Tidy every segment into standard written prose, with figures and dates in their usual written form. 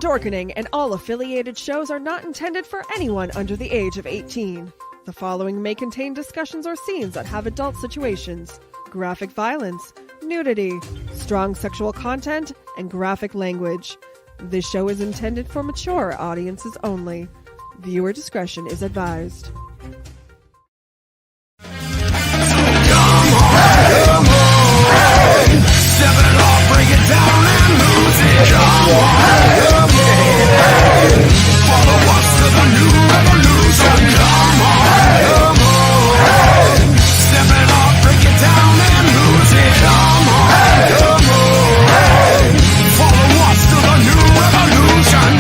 Dorkening and all affiliated shows are not intended for anyone under the age of 18. The following may contain discussions or scenes that have adult situations, graphic violence, nudity, strong sexual content, and graphic language. This show is intended for mature audiences only. Viewer discretion is advised. Step it off, break it down and lose it. Come on, follow us to the new revolution. Come on, step it off, break it down and lose it. Come on, follow us to the new revolution.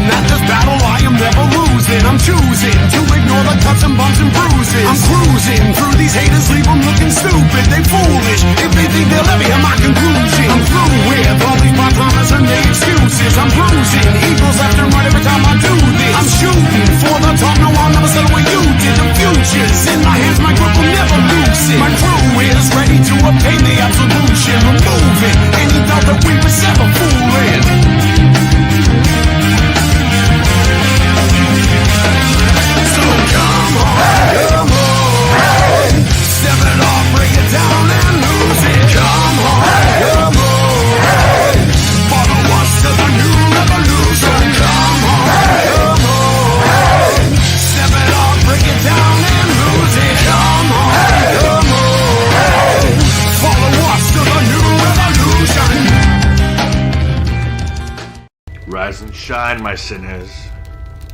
That this battle I am never losing. I'm choosing to ignore the cuts and bumps and bruises. I'm cruising through these haters, leave them looking stupid. They foolish if they think they'll ever hear my conclusion. I'm through with all these part-timers and their excuses. I'm bruising eagles left and right every time I do this. I'm shooting for the top, no I'll never settle what you did. The future's in my hands, my grip will never loosen. My crew is ready to obtain the absolution, removing any doubt that we was ever fooling. Come on, step it off, break it down and lose it. Come on, follow us to the new revolution. Come on, step it off, break it down and lose it. Come on, follow us to the new revolution. Rise and shine, my sinners.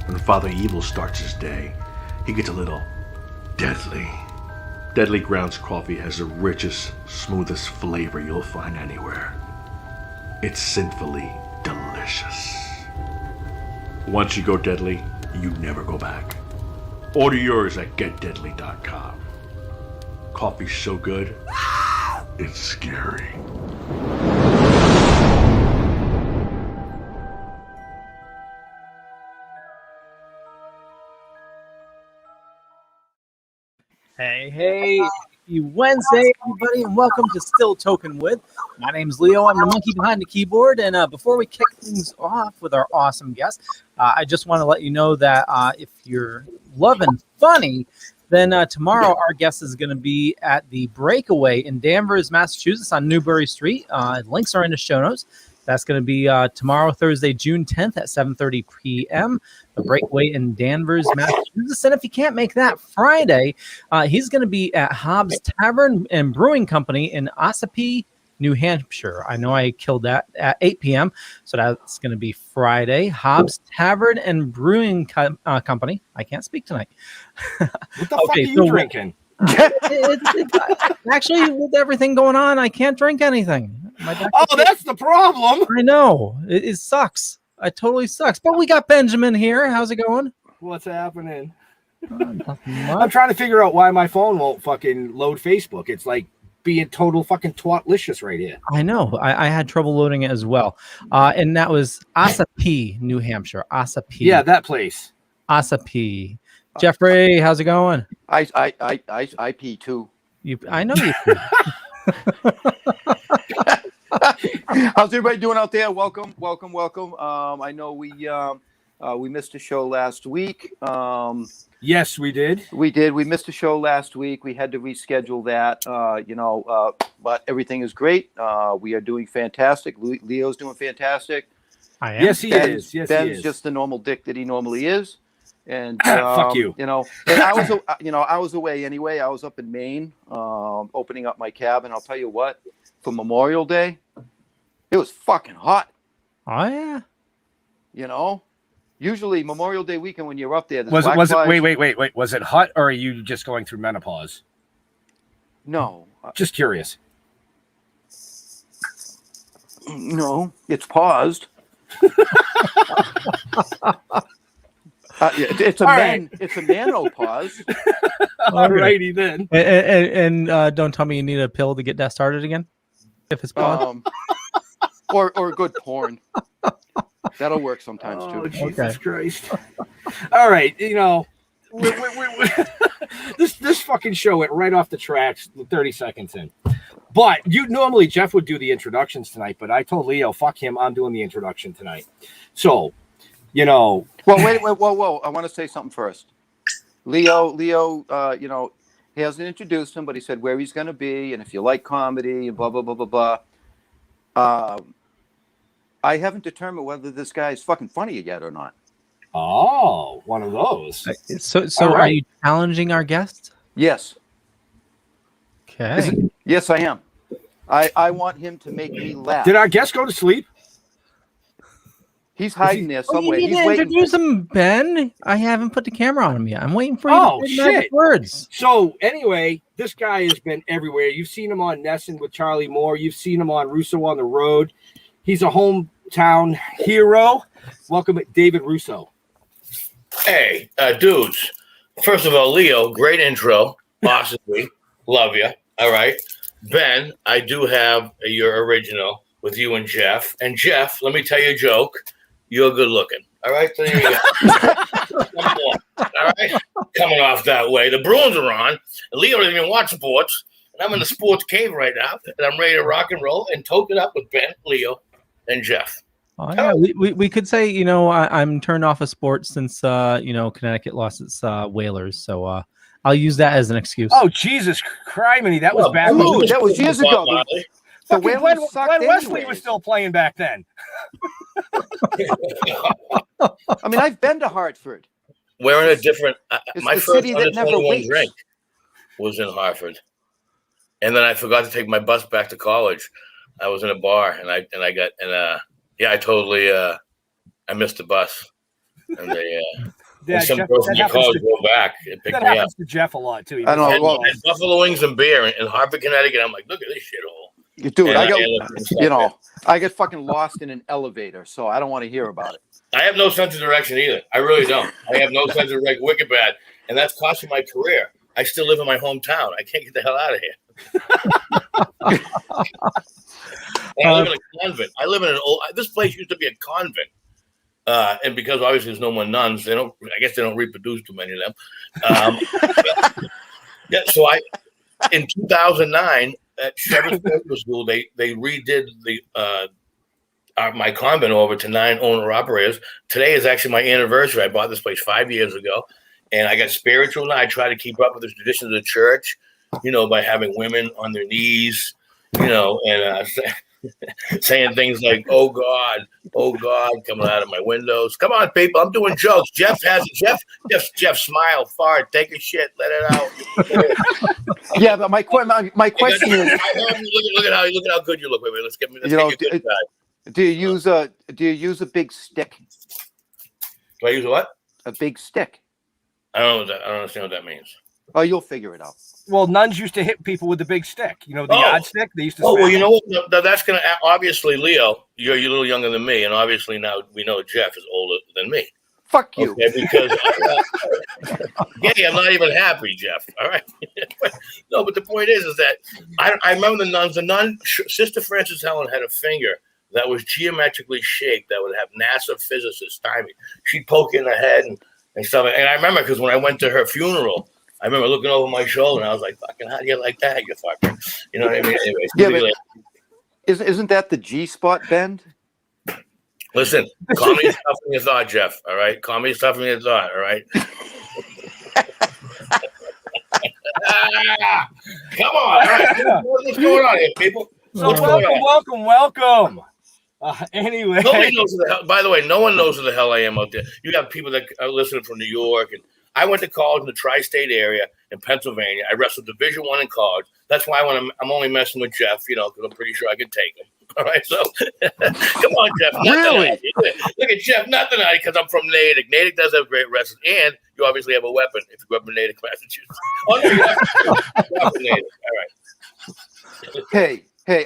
When Father Evil starts his day, he gets a little deadly. Deadly Grounds coffee has the richest, smoothest flavor you'll find anywhere. It's sinfully delicious. Once you go deadly, you never go back. Order yours at getdeadly.com. Coffee's so good, it's scary. Hey, happy Wednesday, everybody, and welcome to Still Toking With. My name's Leo. I'm the monkey behind the keyboard, and before we kick things off with our awesome guest, I just want to let you know that if you're loving funny, then tomorrow our guest is going to be at the Breakaway in Danvers, Massachusetts on Newbury Street. Links are in the show notes. That's going to be tomorrow, Thursday, June 10th at 7:30 p.m. The Breakaway in Danvers, Massachusetts. And if you can't make that Friday, he's going to be at Hobbs Tavern and Brewing Company in Ossipee, New Hampshire. I know I killed that at 8 p.m. So that's going to be Friday. Hobbs Tavern and Brewing Company. I can't speak tonight. What the fuck are you drinking? Actually, with everything going on, I can't drink anything. That's the problem. I know. It sucks. It totally sucks. But we got Benjamin here. How's it going? What's happening? I'm trying to figure out why my phone won't fucking load Facebook. It's like being total fucking twatlicious right here. I know. I had trouble loading it as well. And that was Ossipee, New Hampshire. Ossipee. Yeah, that place. Ossipee. Jeffrey, how's it going? I pee too. I know you pee. How's everybody doing out there? Welcome. I know we missed a show last week. Yes, we did. We missed a show last week. We had to reschedule that. But everything is great. We are doing fantastic. Leo's doing fantastic. I am. Yes, he is. Yes, Ben's he is. just the normal dick that he normally is. And fuck you. And I was away anyway. I was up in Maine, opening up my cabin. I'll tell you what, for Memorial Day, it was fucking hot. Oh yeah. Usually Memorial Day weekend when you're up there. Was it? Wait. Was it hot, or are you just going through menopause? No. Just curious. No, it's paused. It's a menopause. Alrighty then. And don't tell me you need a pill to get that started again. If it's paused. Or good porn. That'll work sometimes too. Jesus Christ. All right, This fucking show went right off the tracks 30 seconds in. But normally Jeff would do the introductions tonight, but I told Leo, fuck him, I'm doing the introduction tonight. So, Well, wait, whoa. I want to say something first. Leo, he hasn't introduced him, but he said where he's going to be and if you like comedy and blah, blah, blah, blah, blah. I haven't determined whether this guy is fucking funny yet or not. Oh, one of those. So All right. Are you challenging our guest? Yes. Okay. Yes, I am. I want him to make me laugh. Did our guest go to sleep? He's hiding there somewhere. You need He's to waiting. introduce him, Ben. I haven't put the camera on him yet. I'm waiting for you to say the magic words. So anyway, this guy has been everywhere. You've seen him on NESN with Charlie Moore. You've seen him on Russo on the Road. He's a hometown hero. Welcome, David Russo. Hey, dudes. First of all, Leo, great intro. Possibly. Love you. All right. Ben, I do have your original with you and Jeff. And Jeff, let me tell you a joke. You're good looking. All right. So there you go. All right. Coming off that way. The Bruins are on. And Leo doesn't even watch sports. And I'm in the sports cave right now. And I'm ready to rock and roll and toke it up with Ben, Leo, and Jeff. Oh, yeah. We could say, I'm turned off of sports since, Connecticut lost its Whalers. So I'll use that as an excuse. Oh, Jesus criminy. That was bad. Ooh, that was years ago. The Glenn Wesley was still playing back then. I mean, I've been to Hartford. Wearing a different. My the first city that never 21 waits. drink was in Hartford, and then I forgot to take my bus back to college. I was in a bar, and I totally I missed the bus, and they Yeah, some Jeff, person in college go back and pick that me up. happens to Jeff a lot too. I don't know. Well, And Buffalo wings and beer in Hartford, Connecticut. I'm like, look at this shithole. dude, And I got fucking lost in an elevator, so I don't want to hear about it. I have no sense of direction either. I really don't. I have no sense of direction. Wicked bad, and that's costing my career. I still live in my hometown. I can't get the hell out of here. And I live in a convent. I live in an old. This place used to be a convent, and because obviously there's no more nuns, they don't. I guess they don't reproduce too many of them. Yeah. So in 2009 at Shepherd's Medical School, they redid my convent over to 9 owner operators. Today is actually my anniversary. I bought this place 5 years ago, and I got spiritual now. I try to keep up with the traditions of the church, by having women on their knees, and saying things like, oh God, coming out of my windows. Come on, people, I'm doing jokes. Jeff, smile, fart, take a shit, let it out. Yeah, but my question is, look at how good you look. Wait, let's get me. Do you use a big stick? Do I use a what? A big stick. I don't understand what that means. Oh, you'll figure it out. Well, nuns used to hit people with the big stick. The yard stick. They used to. Oh, well, you know what? That's going to obviously, Leo, you're a little younger than me, and obviously now we know Jeff is older than me. Fuck you. Okay, because I'm not even happy, Jeff. All right. No, but the point is that I remember the nuns. The nun, Sister Frances Helen, had a finger that was geometrically shaped that would have NASA physicists timing. She'd poke in the head and stuff. And I remember because when I went to her funeral, I remember looking over my shoulder and I was like, fucking, how do you like that, you fucker? You know what I mean? Anyways, yeah, but isn't that the G-spot bend? Listen, comedy is tough in your thought, Jeff. All right? Comedy is tough in your thought, all right? Come on. All right. What's going on here, people? So welcome. Anyway. Nobody knows who the hell, by the way, no one knows who the hell I am out there. You have people that are listening from New York, and I went to college in the tri-state area in Pennsylvania. I wrestled Division I in college. That's why when I'm only messing with Jeff, because I'm pretty sure I can take him. All right, so come on, Jeff. Really? Look at Jeff. Nothing because I'm from Natick. Natick does have great wrestling, and you obviously have a weapon if you grew up in Natick, Massachusetts. Oh, no, you have Natick. All right. Hey,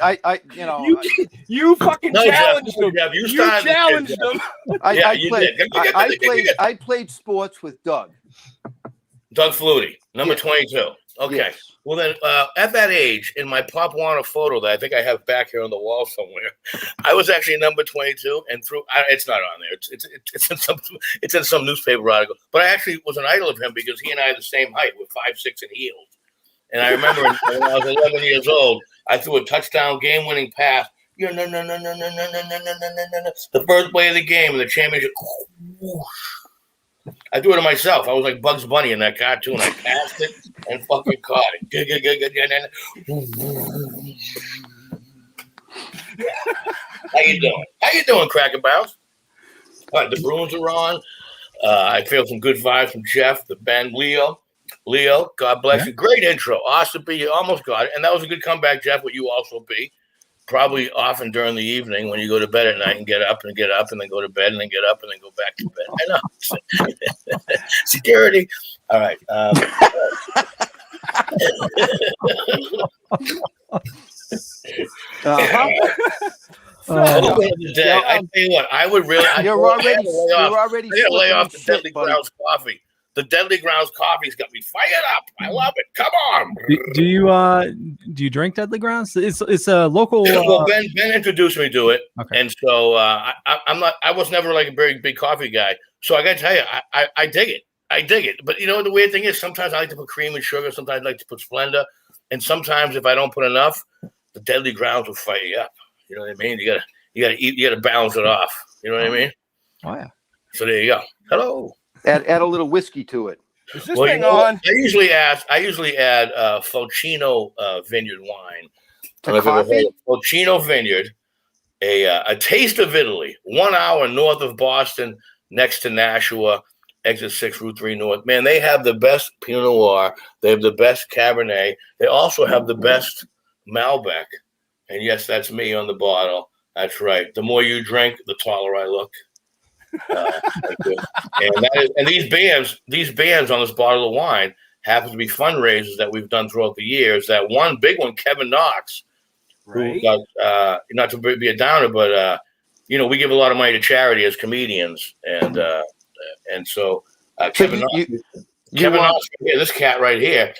you fucking challenged them. Jeff, you challenged them. I played sports with Doug. Doug Flutie, number 22. Okay. Yes. Well, then, at that age, in my Pop Warner photo that I think I have back here on the wall somewhere, I was actually number 22, and it's not on there. It's in some newspaper article. But I actually was an idol of him because he and I are the same height. We're 5'6" and heels. And I remember when I was 11 years old, I threw a touchdown game-winning pass. The first play of the game, and the championship. I threw it to myself. I was like Bugs Bunny in that cartoon. I passed it and fucking caught it. How you doing? How you doing, Cracker Barrels? All right, the Bruins are on. I feel some good vibes from Jeff, the band, Leo, God bless you. Great intro. Awesome B, you almost got it. And that was a good comeback, Jeff, what you also be. Probably often during the evening when you go to bed at night and get up and then go to bed and then get up and then go back to bed. I know. Security. All right. I tell you what, I would really. You're already lay off the shit, Deadly buddy. Grounds coffee. The Deadly Grounds coffee's got me fired up. I love it. Come on. Do you drink Deadly Grounds? It's a local. Well, Ben introduced me to it, Okay. and so I was never like a very big coffee guy. So I got to tell you, I dig it. I dig it. But you know the weird thing is, sometimes I like to put cream and sugar. Sometimes I like to put Splenda, and sometimes if I don't put enough, the Deadly Grounds will fire you up. You know what I mean? You gotta balance it off. You know what I mean? Oh yeah. So there you go. Hello. Add a little whiskey to it. Is this Well, thing you know what? on? I usually add Fulcino Vineyard wine. To coffee? Fulcino Vineyard, a taste of Italy, 1 hour north of Boston, next to Nashua, exit 6, Route 3 North. Man, they have the best Pinot Noir. They have the best Cabernet. They also have the best Malbec. And yes, that's me on the bottle. That's right. The more you drink, the taller I look. And these bands on this bottle of wine happen to be fundraisers that we've done throughout the years. That one big one, Kevin Knox, who got, not to be a downer, but we give a lot of money to charity as comedians, and so Kevin Knox, this cat right here,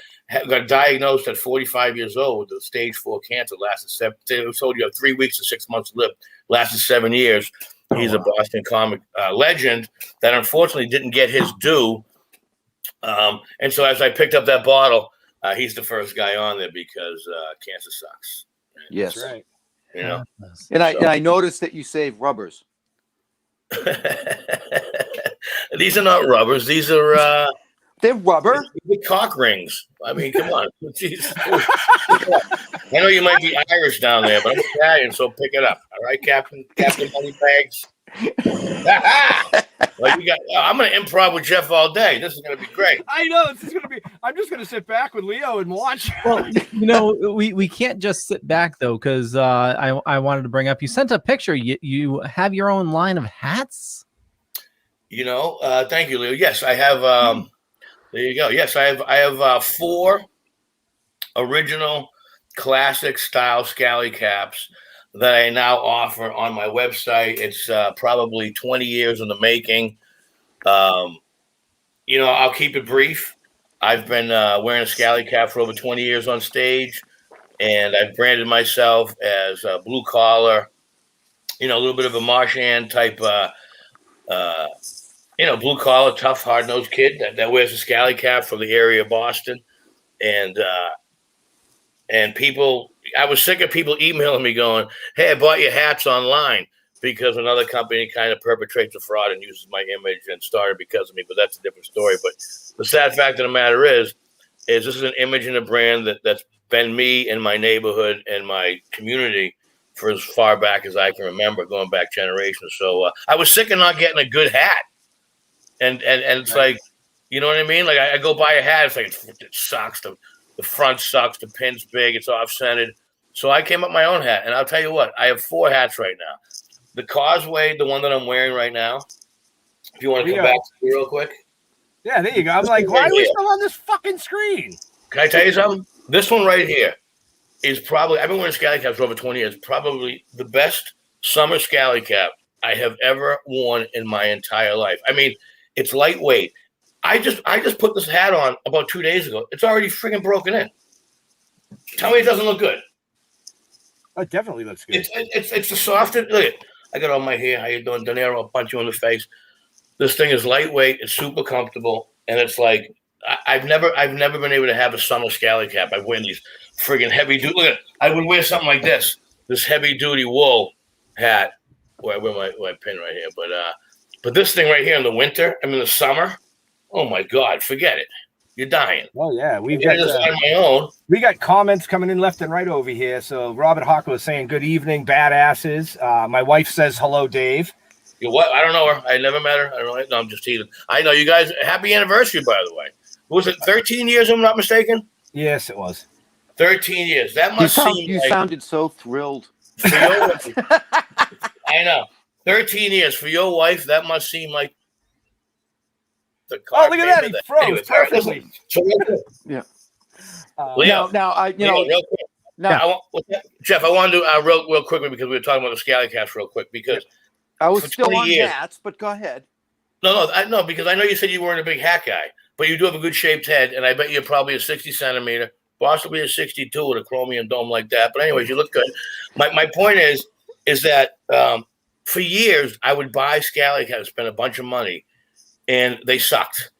got diagnosed at 45 years old with stage 4 cancer. Lasted told you 3 weeks to 6 months to live. Lasted 7 years. He's a Boston comic legend that unfortunately didn't get his due. And so as I picked up that bottle, he's the first guy on there because cancer sucks. Yes. That's right. You know? And I noticed that you save rubbers. These are not rubbers. These are They're rubber. cock rings. I mean, come on. Jeez. I know you might be Irish down there, but I'm Italian, so pick it up. All right, Captain Moneybags. Well, I'm going to improv with Jeff all day. This is going to be great. I know this is going to be. I'm just going to sit back with Leo and watch. Well, we can't just sit back though, because I wanted to bring up. You sent a picture. You have your own line of hats. Thank you, Leo. Yes, I have. There you go. Yes, I have 4 original classic style scally caps that I now offer on my website. It's probably 20 years in the making. I'll keep it brief. I've been wearing a scally cap for over 20 years on stage, and I've branded myself as a blue collar, a little bit of a Marchand type, blue collar, tough, hard nosed kid that wears a scally cap from the area of Boston. And people, I was sick of people emailing me going, "Hey, I bought your hats online," because another company kind of perpetrates a fraud and uses my image and started because of me. But that's a different story. But the sad fact of the matter is this is an image and a brand that's been me in my neighborhood and my community for as far back as I can remember, going back generations. So I was sick of not getting a good hat. And it's like, you know what I mean? Like I go buy a hat, it's like, it sucks. The front sucks. The pin's big. It's off-centered. So I came up with my own hat. And I'll tell you what, I have 4 hats right now. The Causeway, the one that I'm wearing right now, if you want to come back to me real quick. Yeah, there you go. I'm like, why are we still on this fucking screen? Can I tell you something? This one right here is probably, I've been wearing scally caps for over 20 years, probably the best summer scally cap I have ever worn in my entire life. I mean, it's lightweight. I just put this hat on about 2 days ago. It's already freaking broken in. Tell me it doesn't look good. It definitely looks good. It's the softest. Look at, I got all my hair. How you doing, De Niro? I'll punch you in the face. This thing is lightweight. It's super comfortable, and it's like I've never been able to have a summer scally cap. I wear these friggin' heavy duty. Look at, I would wear something like this heavy duty wool hat. Where I wear my pin right here, but this thing right here in the winter, I mean the summer. Oh my God, forget it. You're dying. Oh yeah, we got comments coming in left and right over here. So Robert Hawker was saying, "Good evening, badasses." My wife says, "Hello, Dave." You what? I don't know her. I never met her. I don't know. No, I'm just teasing. I know you guys. Happy anniversary, by the way. Was it 13 years? If I'm not mistaken. Yes, it was. 13 years. That must seem. You sounded so thrilled. For your wife, I know. 13 years for your wife. That must seem like. Oh, look at that! He froze anyway, perfectly. Yeah. Leo, Jeff, I want to do real quickly because we were talking about the scally caps real quick because I was still on hats, but go ahead. No, because I know you said you weren't a big hat guy, but you do have a good shaped head, and I bet you're probably a 60 centimeter, possibly a 62 with a chromium dome like that. But anyways, you look good. My point is that for years I would buy scally caps, spend a bunch of money. And they sucked.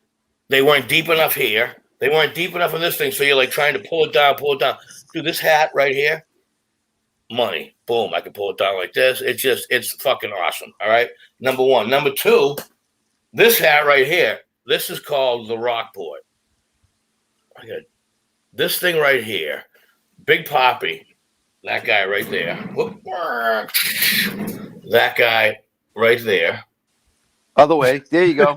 They weren't deep enough here. They weren't deep enough in this thing. So you're like trying to pull it down. Dude, this hat right here, money. Boom. I can pull it down like this. It's fucking awesome. All right. Number one. Number two, this hat right here, this is called the Rockport. I got this thing right here. Big Poppy. That guy right there. That guy right there. Other way. There you go.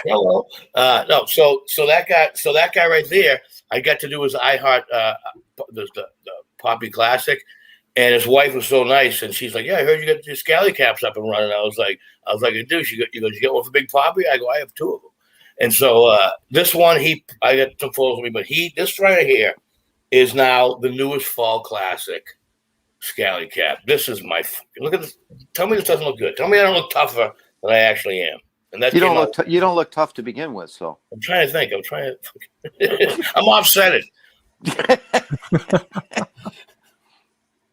Hello. No, so that guy right there, I got to do his iHeart the Poppy Classic, and his wife was so nice, and she's like, "Yeah, I heard you got your scally caps up and running." I was like, "Dude, you get one for Big Poppy?" I go, "I have two of them." And so this one, I got some photos of me, but this right here is now the newest fall classic. Scally cap. This is look at this. Tell me this doesn't look good. Tell me I don't look tougher than I actually am. And that you don't look tough to begin with. So I'm trying to think. I'm offsetted.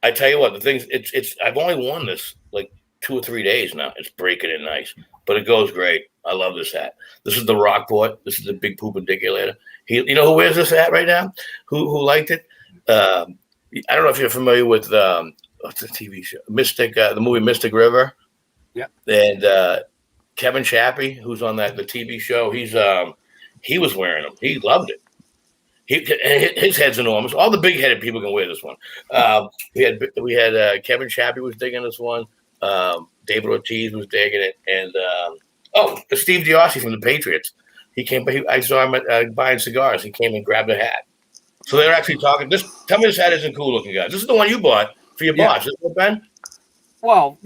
I tell you what, the things it's. I've only worn this like 2 or 3 days now. It's breaking in nice, but it goes great. I love this hat. This is the Rockport. This is the big poop articulator. You know who wears this hat right now? Who liked it? I don't know if you're familiar with what's the TV show, Mystic, the movie Mystic River. Yeah. And Kevin Chappie, who's on the TV show, he was wearing them. He loved it. His head's enormous. All the big-headed people can wear this one. We had Kevin Chappie was digging this one. David Ortiz was digging it, and Steve Diossi from the Patriots. He came. I saw him buying cigars. He came and grabbed a hat. So they're actually talking. Tell me this hat isn't cool looking, guys. This is the one you bought for your boss, isn't it, Ben? Well,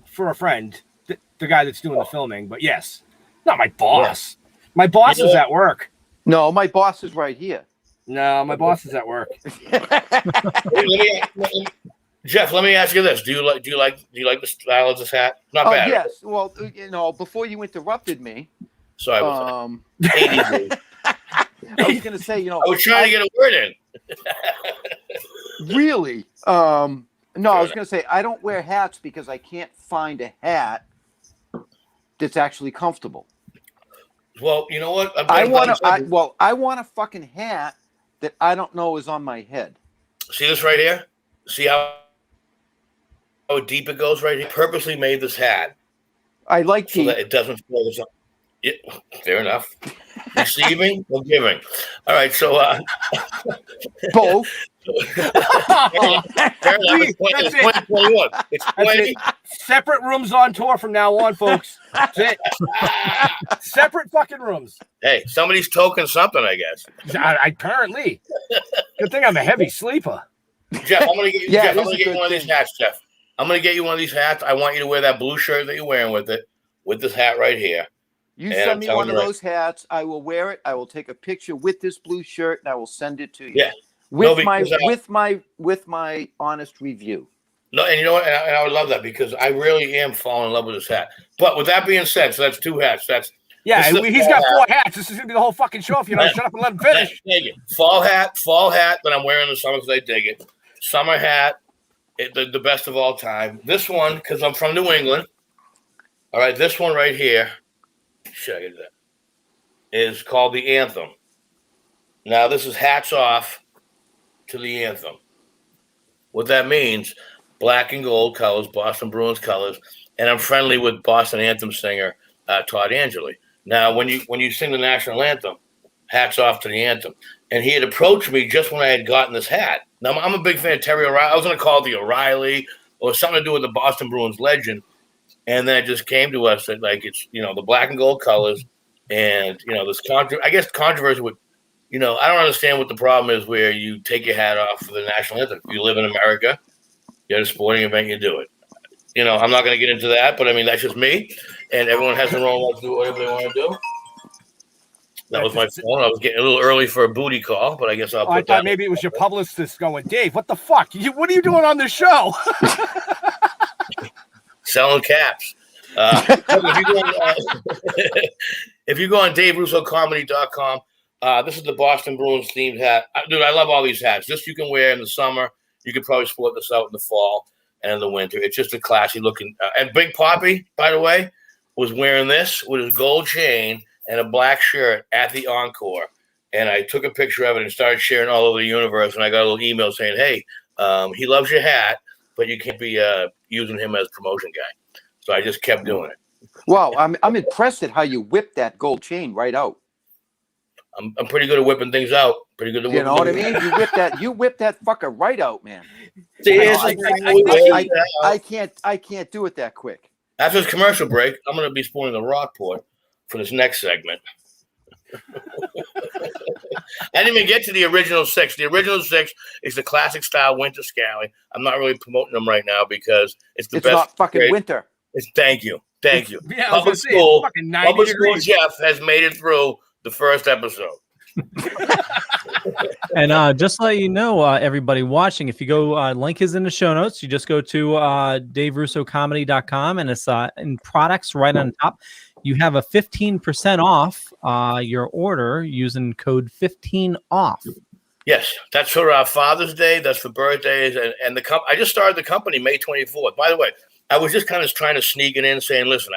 for a friend, the guy that's doing the filming. But yes, not my boss. Yeah. My boss is at work. No, my boss is right here. No, my boss is at work. Jeff, let me ask you this: Do you like the style of this hat? Not bad. Yes. Well, before you interrupted me. Sorry. I was going to say, I was trying to get a word in. Really? No, I was going to say I don't wear hats because I can't find a hat that's actually comfortable. Well, you know what? I want a fucking hat that I don't know is on my head. See this right here? See how deep it goes right here? Purposely made this hat. I like so that it doesn't flow. Yeah, fair enough. Receiving or giving? All right, so both. It's 2021. It's 20. Separate rooms on tour from now on, folks. That's it. Separate fucking rooms. Hey, somebody's toking something, I guess. Apparently. Good thing I'm a heavy sleeper. Jeff, I'm gonna get you one of these hats, Jeff. I'm gonna get you one of these hats. I want you to wear that blue shirt that you're wearing with this hat right here. You send me one of those hats. I will wear it. I will take a picture with this blue shirt, and I will send it to you. Yeah, with my honest review. No, and you know what? And I would love that because I really am falling in love with this hat. But with that being said, so that's 2 hats. He's got 4 hats. This is gonna be the whole fucking show if you don't shut up and let him finish. Thank you. Fall hat that I'm wearing in the summer because I dig it. Summer hat, the best of all time. This one, because I'm from New England. All right, this one right here, show you that, is called the Anthem. Now, this is hats off to the Anthem. What that means, black and gold colors, Boston Bruins colors, and I'm friendly with Boston Anthem singer Todd Angeli. Now, when you sing the national anthem, hats off to the anthem. And he had approached me just when I had gotten this hat. Now, I'm a big fan of Terry O'Reilly. I was going to call it the O'Reilly or something to do with the Boston Bruins legend. And then it just came to us that, like, it's, the black and gold colors. And, this controversy with, I don't understand what the problem is where you take your hat off for the national anthem. If you live in America, you're at a sporting event, you do it. I'm not going to get into that, but I mean, that's just me. And everyone has their own right to do whatever they want to do. That was my phone. I was getting a little early for a booty call, but I guess I'll put I thought maybe it was your publicist going, Dave, what the fuck? What are you doing on this show? Selling caps. If you go on DaveRussoComedy.com, this is the Boston Bruins themed hat. Dude, I love all these hats. This you can wear in the summer. You could probably sport this out in the fall and in the winter. It's just a classy looking. And Big Poppy, by the way, was wearing this with his gold chain and a black shirt at the Encore. And I took a picture of it and started sharing all over the universe. And I got a little email saying, hey, he loves your hat, but you can't be using him as promotion guy. So I just kept doing it. Wow, I'm impressed at how you whipped that gold chain right out. I'm pretty good at whipping things out. Pretty good at whipping. You know what I mean? You whipped that fucker right out, man. I can't do it that quick. After this commercial break, I'm going to be spoiling the Rockport for this next segment. I didn't even get to the original 6. The original 6 is the classic style winter scally. I'm not really promoting them right now because it's the best. It's not fucking winter. Thank you. Yeah, Public School Jeff has made it through the first episode. And just to let you know, everybody watching, if you go, link is in the show notes. You just go to DaveRussoComedy.com and it's in products right on top. You have a 15% off your order using code 15OFF. Yes, that's for Father's Day. That's for birthdays. And I just started the company May 24th. By the way, I was just kind of trying to sneak it in saying, listen,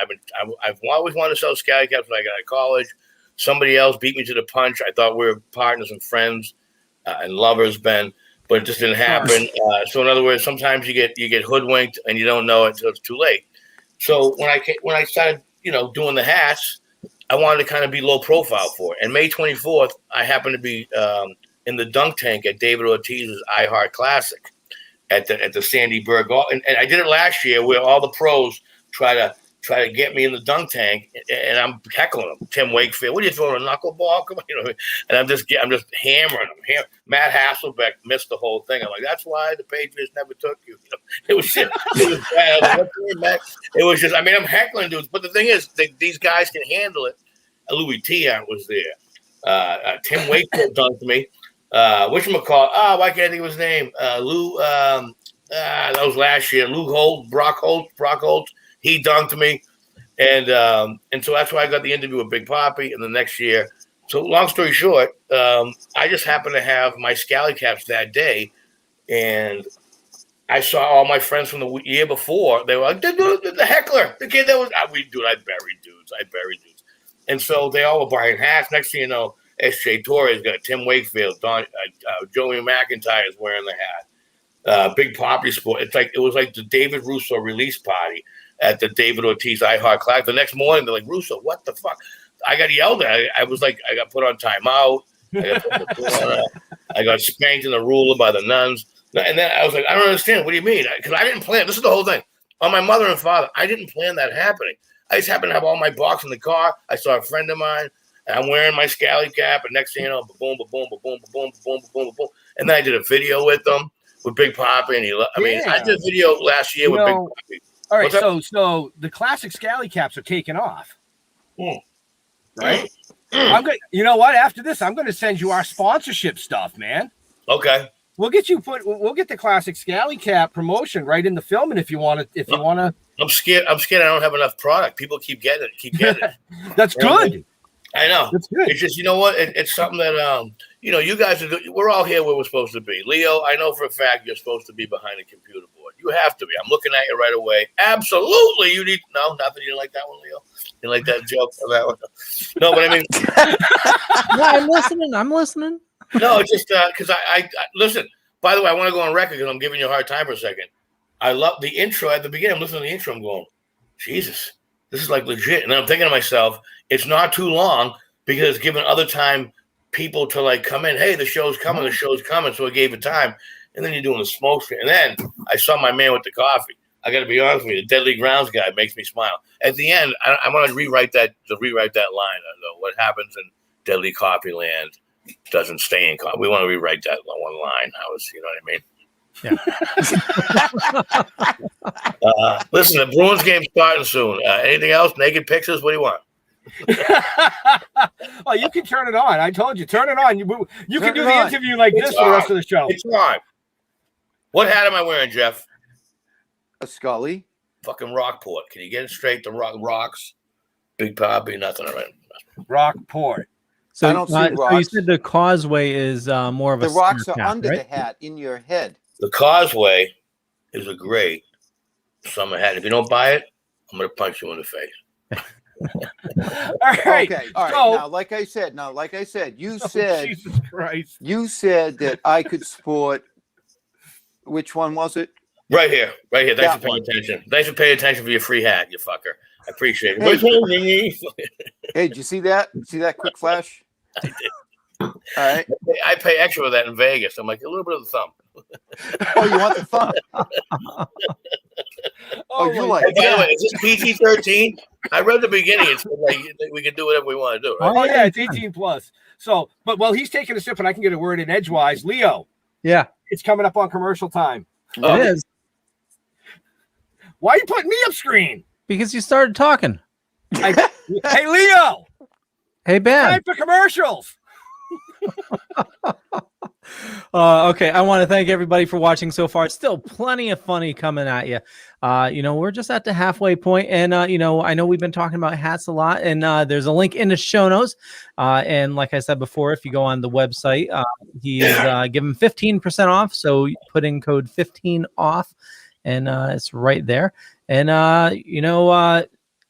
I've always wanted to sell scally caps when I got out of college. Somebody else beat me to the punch. I thought we were partners and friends and lovers, Ben, but it just didn't happen. So in other words, sometimes you get hoodwinked and you don't know it until it's too late. So when I started, doing the hats, I wanted to kind of be low profile for it. And May 24th, I happened to be in the dunk tank at David Ortiz's iHeart Classic at the Sandy Berg. And I did it last year where all the pros try to get me in the dunk tank, and I'm heckling them. Tim Wakefield, what are you throwing, a knuckleball? Come on, and I'm just hammering them. Matt Hasselbeck missed the whole thing. I'm like, that's why the Patriots never took you. It was shit. It was bad. I was like, Matt? It was just, I'm heckling dudes, but the thing is, these guys can handle it. Louis Tiant was there. Tim Wakefield dunked me. Whatchamacallit? Why can't I think of his name? Lou. That was last year. Brock Holt. He dunked me, and so that's why I got the interview with Big Poppy. And the next year, so long story short, I just happened to have my scally caps that day, and I saw all my friends from the year before. They were like, the heckler, the kid that was. I buried dudes. And so they all were buying hats. Next thing you know, S.J. Torres got Tim Wakefield, Joey McIntyre is wearing the hat. Big Poppy Sport. It was like the David Russo release party at the David Ortiz iHeart Classic. The next morning, they're like, Russo, what the fuck? I got yelled at. I was like, I got put on timeout. I got spanked in the ruler by the nuns. And then I was like, I don't understand. What do you mean? Because I didn't plan. This is the whole thing. On my mother and father, I didn't plan that happening. I just happened to have all my box in the car. I saw a friend of mine, and I'm wearing my scally cap. And next thing you know, boom, boom, boom, boom, boom, boom, boom, boom. And then I did a video with them, with Big Poppy. And I did a video last year with Big Poppy. All right, so the classic scally caps are taking off, right? You know what? After this, I'm going to send you our sponsorship stuff, man. Okay. We'll get the classic Scally Cap promotion right in the filming if you want to. I'm scared. I don't have enough product. People keep getting it. That's good. I know. That's good. It's just, you know what? It's something that, you guys we're all here where we're supposed to be. Leo, I know for a fact you're supposed to be behind a computer board. You have to be. I'm looking at you right away. Absolutely. You need, no, not that you didn't like that one, Leo. You like that joke or that one? No, but I mean. No, I'm listening. No, it's just because I listen, by the way, I want to go on record because I'm giving you a hard time for a second. I love the intro at the beginning. I'm listening to the intro. I'm going, Jesus, this is like legit. And then I'm thinking to myself, it's not too long because it's given other time people to like come in. Hey, the show's coming. So I gave it time. And then you're doing the smoke screen. And then I saw my man with the coffee. I got to be honest with you. The Deadly Grounds guy makes me smile. At the end, I want to rewrite that line. Though. What happens in Deadly Coffee Land doesn't stay in coffee. We want to rewrite that one line. You know what I mean? Yeah. Listen, the Bruins game's starting soon. Anything else? Naked pictures? What do you want? Oh, you can turn it on. I told you, turn it on. You can do the interview like this for the rest of the show. It's on. What hat am I wearing, Jeff? A Scully. Fucking Rockport. Can you get it straight? The rocks. Big Poppy. Nothing. All right. Rockport. So I don't see rocks. So you said the causeway is more of a. The rocks are hat, under right? the hat in your head. The causeway is a great summer hat. If you don't buy it, I'm going to punch you in the face. All right. Okay. All right. So, now, like I said, you said Jesus Christ. You said that I could sport. Which one was it? Right here. Thanks That for paying one. attention. Thanks for paying attention for your free hat, you fucker. I appreciate it. Hey, did you see that? See that quick flash? I did. All right. I pay extra for that in Vegas. I'm like, a little bit of the thumb. Oh, you want the thumb? Oh, you like By the way, is this PG-13? I read the beginning. It's like we can do whatever we want to do, right? Oh, yeah, it's 18 plus. So, but while he's taking a sip and I can get a word in edgewise, Leo. Yeah. It's coming up on commercial time. It is. Why are you putting me up screen? Because you started talking. Hey, Leo. Hey, Ben. Time for commercials. Okay, I want to thank everybody for watching so far. Still plenty of funny coming at you. We're just at the halfway point, and I know we've been talking about hats a lot, and there's a link in the show notes. And like I said before, if you go on the website, he is giving 15% off. So put in code 15 off, and it's right there. And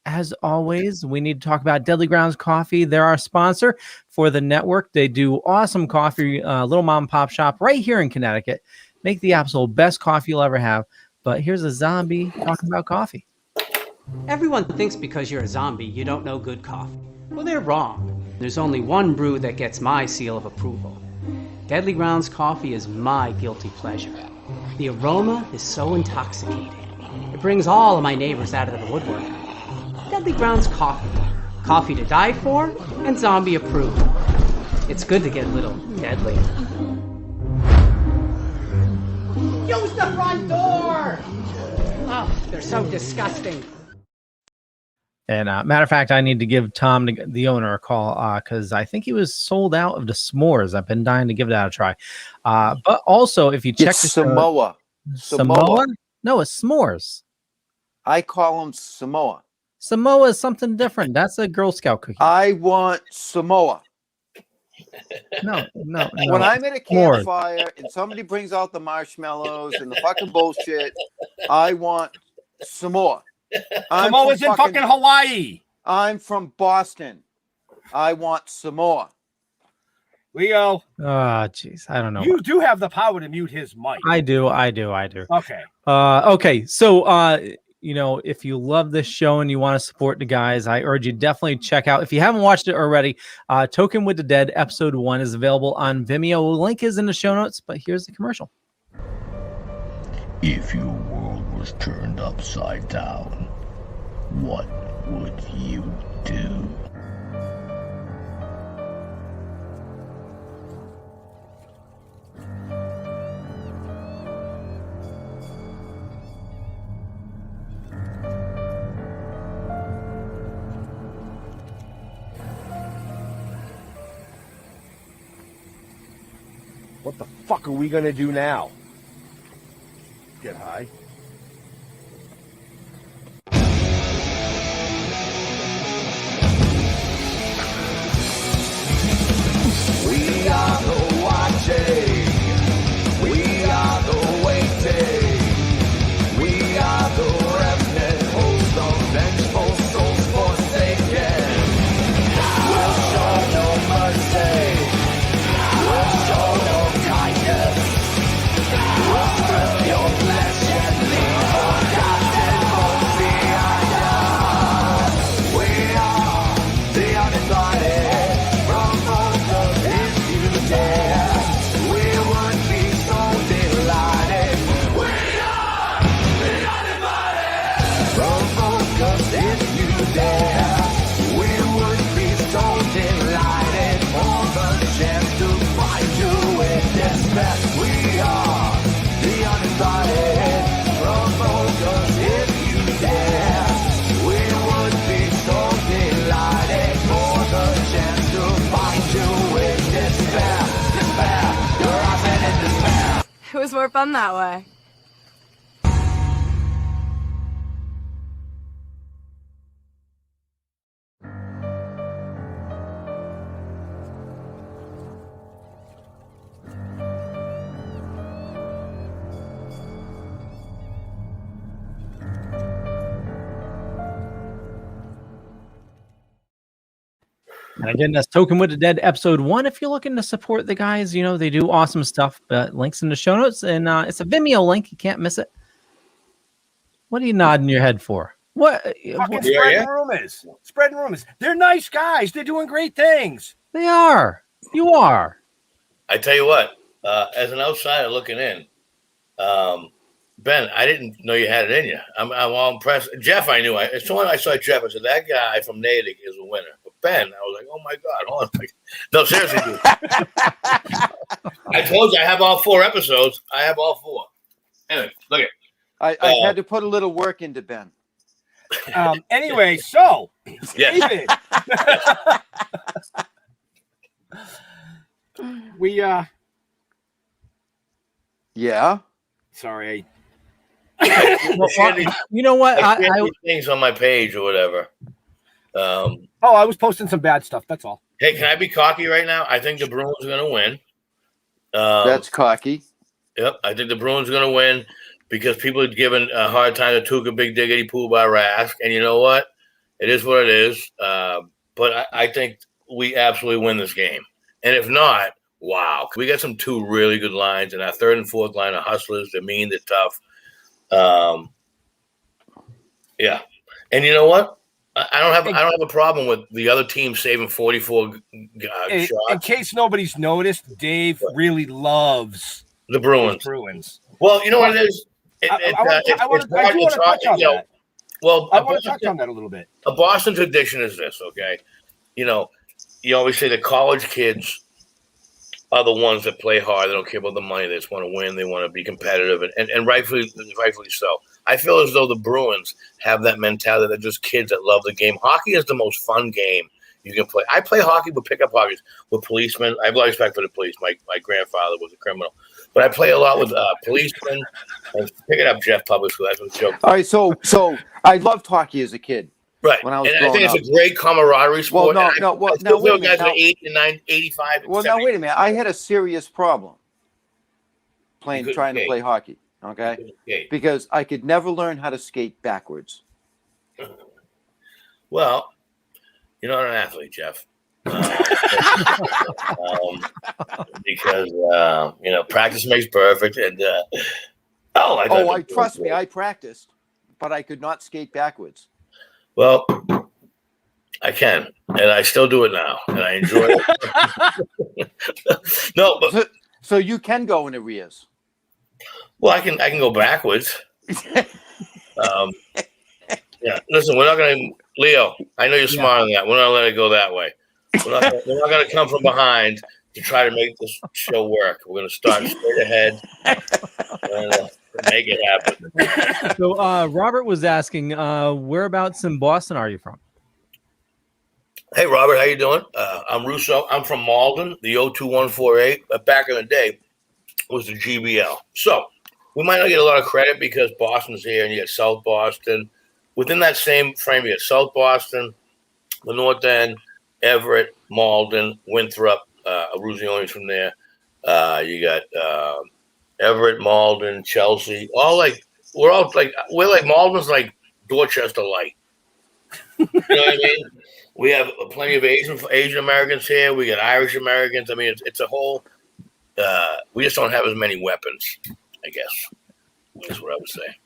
as always, we need to talk about Deadly Grounds Coffee. They're our sponsor for the network. They do awesome coffee, little mom and pop shop right here in Connecticut. Make the absolute best coffee you'll ever have. But here's a zombie talking about coffee. Everyone thinks because you're a zombie, you don't know good coffee. Well, they're wrong. There's only one brew that gets my seal of approval. Deadly Grounds Coffee is my guilty pleasure. The aroma is so intoxicating. It brings all of my neighbors out of the woodwork. Deadly Grounds Coffee. Coffee to die for and zombie approved. It's good to get a little deadly. Use the front door! Oh, they're so disgusting. And matter of fact, I need to give Tom, the owner, a call because I think he was sold out of the s'mores. I've been dying to give that a try. But also, if you check It's the Samoa. Samoa? No, it's s'mores. I call them Samoa. Samoa is something different. That's a Girl Scout cookie. I want Samoa. No. When I'm at a campfire and somebody brings out the marshmallows and the fucking bullshit, I want Samoa. Samoa's in fucking Hawaii. I'm from Boston. I want Samoa. Leo. Jeez. I don't know. You do have the power to mute his mic. I do. Okay. Okay. So, if you love this show and you want to support the guys, I urge you definitely check out. If you haven't watched it already, Toking with the Dead episode 1 is available on Vimeo. Link is in the show notes, but here's the commercial. If your world was turned upside down, what would you do? What the fuck are we gonna do now? Get high. We are the watching. We are the waiting. We are the remnant host of vengeful souls forsaken. We'll show no mercy. We'll show no kindness. We'll strip your flesh and leave forgotten bones behind us. We are the uninvited. From focus, if you dare, we would be so delighted. We are the uninvited. From focus, if you dare, we would be so delighted for the chance to find you in despair. We are the uninvited. From focus, if you dare, we would be so delighted for the chance to find you in despair. Despair, you're often in despair. It was more fun that way. And again, that's Token with the Dead, episode 1. If you're looking to support the guys, you know, they do awesome stuff. Links in the show notes. And it's a Vimeo link. You can't miss it. What are you nodding your head for? What? Fucking spreading rumors. Spreading rumors. They're nice guys. They're doing great things. They are. You are. I tell you what, as an outsider looking in, Ben, I didn't know you had it in you. I'm all impressed. Jeff, I knew. As soon as I saw Jeff, I said, that guy from Natick is a winner. But Ben, I was like, oh, my God. Hold on. No, seriously, dude. I told you I have all 4 episodes. I have all 4. Anyway, look at I had to put a little work into Ben. Anyway, so, yes. David. We, Yeah. Sorry. You know what? I things on my page or whatever. I was posting some bad stuff. That's all. Hey, can I be cocky right now? I think the Bruins are going to win. That's cocky. Yep, I think the Bruins are going to win because people are giving a hard time to Tuca Big Diggity Poo by Rask. And you know what? It is what it is. But I think we absolutely win this game. And if not, wow. We got some 2 really good lines, and our 3rd and 4th line are hustlers. They're mean, they're tough. Yeah. And you know what? I don't have a problem with the other team saving 44 shots. In case nobody's noticed, Dave really loves the Bruins. Well, you know what it is? I want to touch on that. Well, I want to touch on that a little bit. A Boston tradition is this, okay? You know, you always say the college kids are the ones that play hard. They don't care about the money. They just want to win. They want to be competitive, and rightfully so. I feel as though the Bruins have that mentality. They're just kids that love the game. Hockey is the most fun game you can play. I play hockey with pickup hockey with policemen. I have a lot of respect for the police. My grandfather was a criminal. But I play a lot with policemen. Pick it up, Jeff Public School. That's what the joke. All right, so I loved hockey as a kid. Right. When I was I think it's a great camaraderie sport. Well, now, wait a minute. Guys are 8 and 9, 85. Well, 70. now, wait a minute. I had a serious problem trying to play hockey, okay? Because I could never learn how to skate backwards. Well, you're not an athlete, Jeff. Because practice makes perfect, and trust me, I practiced, but I could not skate backwards. Well, I can, and I still do it now, and I enjoy it. No, but so you can go in arrears. Well, I can go backwards. Yeah, listen, we're not going to, Leo. I know you're smart on that. We're not going to let it go that way. We're not going to come from behind to try to make this show work. We're going to start straight ahead and make it happen. So Robert was asking, whereabouts in Boston are you from? Hey, Robert, how you doing? I'm Russo. I'm from Malden, the 02148. Back in the day, was the GBL. So we might not get a lot of credit because Boston's here and you get South Boston. Within that same frame, you get South Boston, the North End, Everett, Malden, Winthrop, Aruzioni's from there. You got Everett, Malden, Chelsea. We're like Malden's like Dorchester Light. You know what I mean? We have plenty of Asian Americans here. We got Irish Americans. I mean, it's a whole. We just don't have as many weapons, I guess. That's what I would say.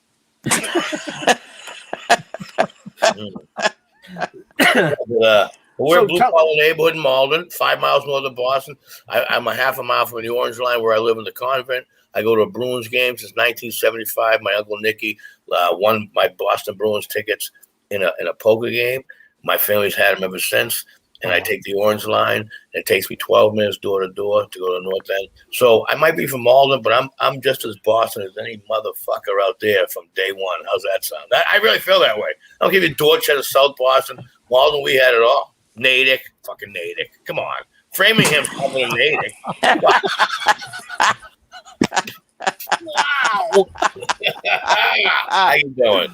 We're a blue-collar neighborhood in Malden, 5 miles north of Boston. I'm a half a mile from the Orange Line where I live in the convent. I go to a Bruins game since 1975. My Uncle Nicky won my Boston Bruins tickets in a poker game. My family's had them ever since. And I take the Orange Line. And it takes me 12 minutes door to door to go to North End. So I might be from Malden, but I'm just as Boston as any motherfucker out there from day one. How's that sound? I really feel that way. I don't give you Dorchester, South Boston, Malden. We had it all. Natick, fucking Natick. Come on, Framingham's coming to Natick. Wow. How you doing?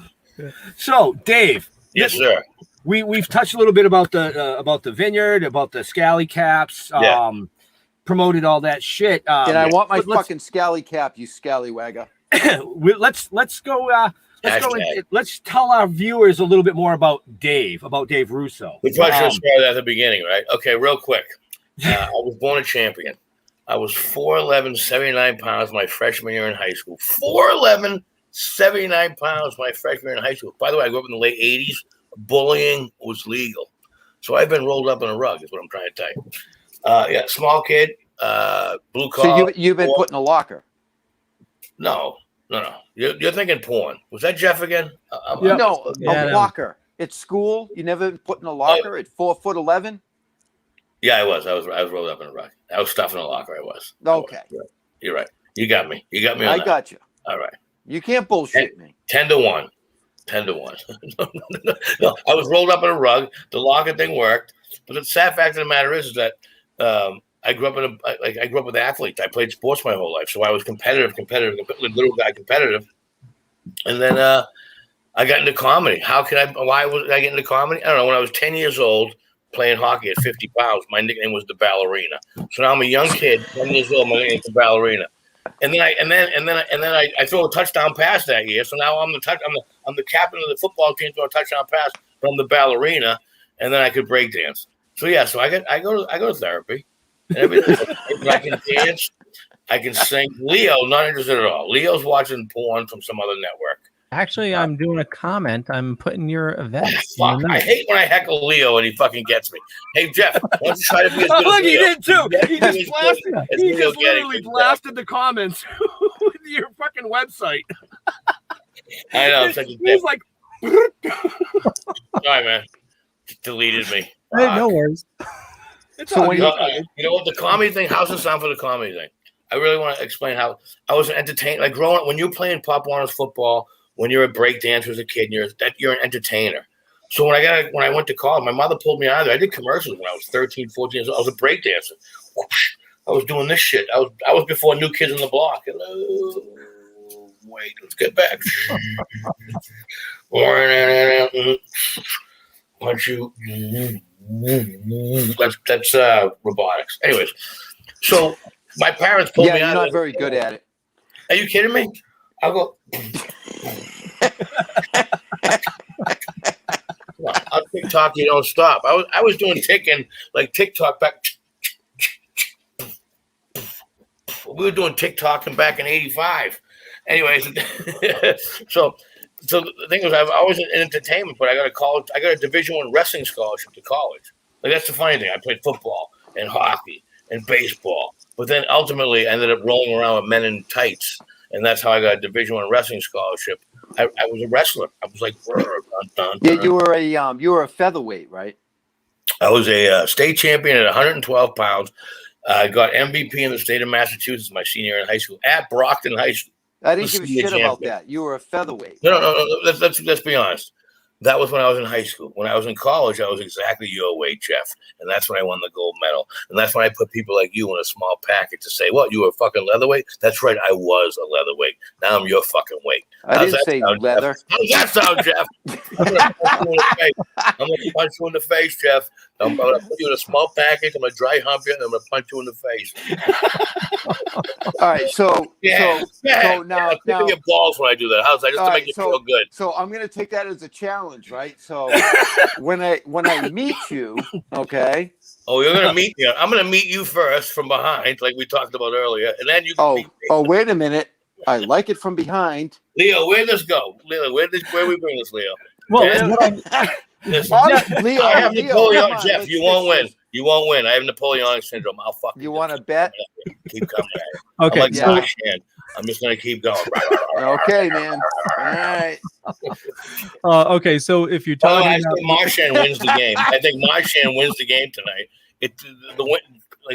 So, Dave. Yes, sir. We've touched a little bit about the vineyard, about the scally caps, promoted all that shit. And I want my fucking scally cap, you scallywagger. let's go. Let's tell our viewers a little bit more about Dave Russo. We probably should have started at the beginning, right? Okay, real quick. I was born a champion. I was 4'11", 79 pounds my freshman year in high school. 4'11", 79 pounds my freshman year in high school. By the way, I grew up in the late 80s. Bullying was legal. So I've been rolled up in a rug is what I'm trying to tell you. Small kid, blue collar. So you've been put in a locker? No. You're thinking porn. Was that Jeff again? A locker. At school, you never been put in a locker at 4'11"? Yeah, I was. I was rolled up in a rug. I was stuffed in a locker. I was. Okay. You're right. You got me. On I got you. All right. You can't bullshit me. 10-1. 10-1. No, I was rolled up in a rug. The locker thing worked. But the sad fact of the matter is that I grew up with athletes. I played sports my whole life, so I was competitive, little guy competitive. And then I got into comedy. Why was I getting into comedy? I don't know. When I was 10 years old, playing hockey at 50 pounds, my nickname was the Ballerina. So now I'm a young kid, 10 years old. My nickname's the Ballerina. And then I throw a touchdown pass that year. So now I'm the captain of the football team, throw a touchdown pass from the Ballerina, and then I could break dance. So I go to therapy. And everything. I can dance. I can sing. Leo, not interested at all. Leo's watching porn from some other network. Actually, I'm doing a comment. I'm putting your event. Fuck, I hate when I heckle Leo and he fucking gets me. Hey, Jeff, why don't you try to be as good look, as Leo? he did too. He just blasted. He just literally blasted the comments with your fucking website. I know. He's like, sorry, man. Just deleted me. Hey, no worries. So you know what the comedy thing? How's it sound for the comedy thing? I really want to explain how I was an entertainer. Like growing up, when you're playing Pop Warner's football, when you're a break dancer as a kid, you're an entertainer. So when I went to college, my mother pulled me out of there. I did commercials when I was 13, 14 years old. I was a break dancer. I was doing this shit. I was before New Kids on the Block. Hello. Wait, let's get back. Punch you. That's robotics. Anyways, so my parents pulled me out. You're not very good at it. Are you kidding me? I'll go. I'll TikTok. You don't stop. I was doing ticking like TikTok back. We were doing TikTok back in '85. Anyways, so the thing was, I was in entertainment, but I got a Division I wrestling scholarship to college. Like that's the funny thing. I played football and hockey and baseball, but then ultimately I ended up rolling around with men in tights, and that's how I got a Division I wrestling scholarship. I was a wrestler. I was like, yeah, you were a featherweight, right? I was a state champion at 112 pounds. I got MVP in the state of Massachusetts my senior year in high school at Brockton High School. I didn't give a shit about that. You were a featherweight. No. Let's be honest. That was when I was in high school. When I was in college, I was exactly your weight, Jeff. And that's when I won the gold medal. And that's when I put people like you in a small packet to say, what, you were a fucking leatherweight? That's right, I was a leatherweight. Now I'm your fucking weight. I didn't say leather. Jeff? How's that sound, Jeff? I'm going to punch you in the face, Jeff. I'm going to put you in a small package. I'm going to dry hump you, and I'm going to punch you in the face. All right, so now your balls when I do that. How's that? Just to make you feel good. So I'm going to take that as a challenge, right? So when I meet you, okay. Oh, you're going to meet me. I'm going to meet you first from behind, like we talked about earlier, and then you can meet me. Oh, wait a minute. I like it from behind. Leo, where'd this go? Leo, where we bring this, Leo? Well, listen, Leo, I have Napoleon. on, Jeff, you won't win. You won't win. I have Napoleonic syndrome. I'll fuck you. You want to bet? Keep coming. Okay. I'm like I'm just going to keep going. Okay, man. All right. Okay, so if you're talking, I think Marshan wins the game. I think Marshan wins the game tonight.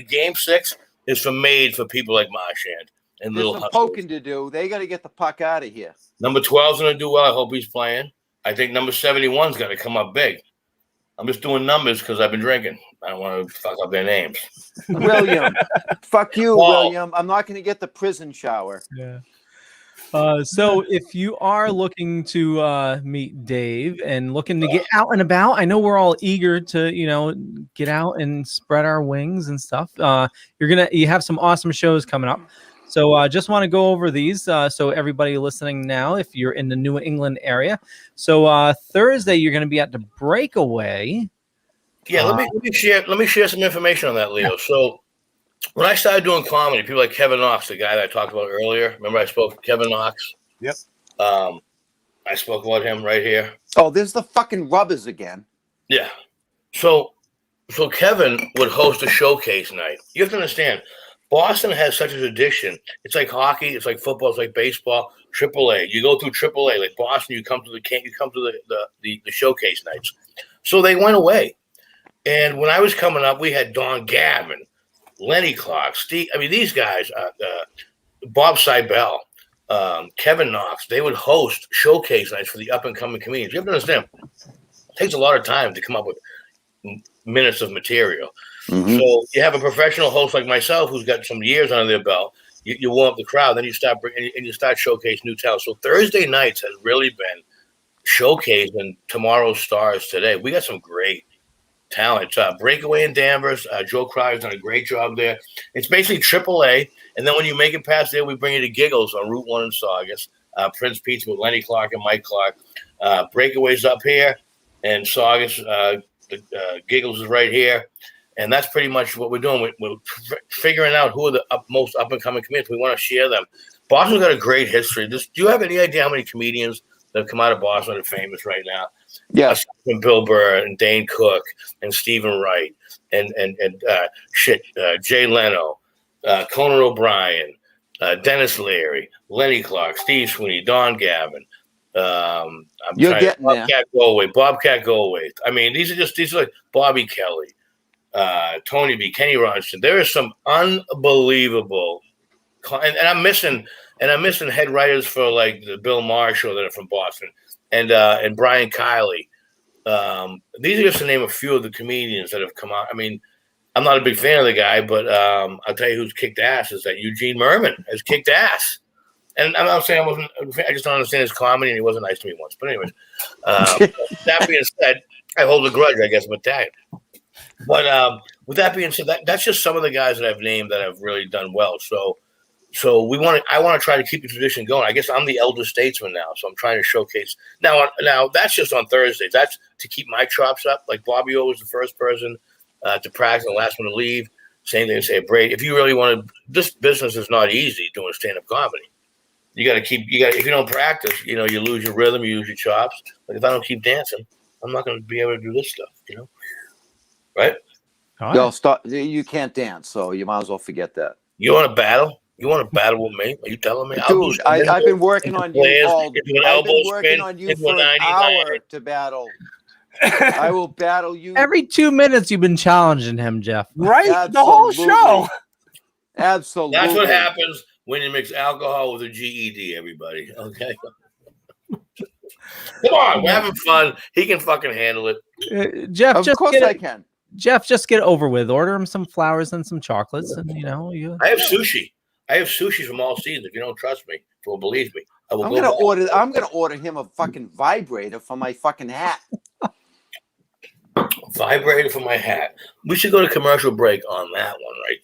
Game 6 is made for people like Marshan and There's little some poking to do. They got to get the puck out of here. Number 12 is going to do well. I hope he's playing. I think number 71 is going to come up big. I'm just doing numbers because I've been drinking. I don't want to fuck up their names. William. Fuck you, William. I'm not going to get the prison shower. Yeah. So if you are looking to meet Dave and looking to get out and about, I know we're all eager to, get out and spread our wings and stuff. You have some awesome shows coming up. So just want to go over these. So everybody listening now, if you're in the New England area. So Thursday, you're going to be at the Breakaway. Yeah, let me share some information on that, Leo. So when I started doing comedy, people like Kevin Knox, the guy that I talked about earlier. Remember I spoke to Kevin Knox? Yep. I spoke about him right here. Oh, there's the fucking rubbers again. Yeah. So Kevin would host a showcase night. You have to understand, Boston has such a tradition. It's like hockey, it's like football, it's like baseball. AAA. You go through AAA, like Boston. You come to the showcase nights. So they went away, and when I was coming up, we had Don Gavin, Lenny Clark, Steve. I mean, these guys, Bob Seibel, Kevin Knox. They would host showcase nights for the up and coming comedians. You have to understand, it takes a lot of time to come up with minutes of material. Mm-hmm. So you have a professional host like myself who's got some years under their belt. You warm up the crowd, then you start showcase new talent. So Thursday nights has really been showcasing tomorrow's stars today. We got some great talent. Breakaway in Danvers. Joe Crier's done a great job there. It's basically AAA, and then when you make it past there, we bring you to Giggles on Route 1 in Saugus. Prince Pizza with Lenny Clark and Mike Clark. Breakaway's up here, and Saugus. Giggles is right here. And that's pretty much what we're doing. We're figuring out who are the most up-and-coming comedians. We want to share them. Boston's got a great history. Do you have any idea how many comedians that have come out of Boston that are famous right now? Yeah. Bill Burr and Dane Cook and Stephen Wright and Jay Leno, Conan O'Brien, Dennis Leary, Lenny Clark, Steve Sweeney, Don Gavin. You're getting Bobcat Goldthwait. I mean, these are like Bobby Kelly. Tony B, Kenny Ronston. There is some unbelievable, and I'm missing head writers for like the Bill Maher show that are from Boston, and Brian Kiley. These are just to name a few of the comedians that have come out. I mean, I'm not a big fan of the guy, but I'll tell you who's kicked ass is that Eugene Merman has kicked ass. And I'm not saying I just don't understand his comedy, and he wasn't nice to me once. But anyways, that being said, I hold a grudge, I guess, with that. But with that being said, that's just some of the guys that I've named that have really done well. So I want to try to keep the tradition going. I guess I'm the elder statesman now, so I'm trying to showcase. Now that's just on Thursdays. That's to keep my chops up. Like Bobby O was the first person to practice and the last one to leave. Same thing to say, Brady. If you really want to, this business is not easy doing stand-up comedy. You got to if you don't practice, you lose your rhythm, you lose your chops. Like if I don't keep dancing, I'm not going to be able to do this stuff, Right? No, stop. You can't dance, so you might as well forget that. You want to battle? You want to battle with me? Are you telling me? Dude, I've been working on you I've been working on you for an hour to battle. I will battle you. Every 2 minutes you've been challenging him, Jeff. Right? Absolutely. The whole show. Absolutely. That's what happens when you mix alcohol with a GED, everybody. Okay. Come on, we're having fun. He can fucking handle it. Jeff, Of course I can. Jeff, just get over with. Order him some flowers and some chocolates, and I have sushi. I have sushi from all seasons. If you don't trust me, don't believe me, I will. I'm gonna order him a fucking vibrator for my fucking hat. Vibrator for my hat. We should go to commercial break on that one right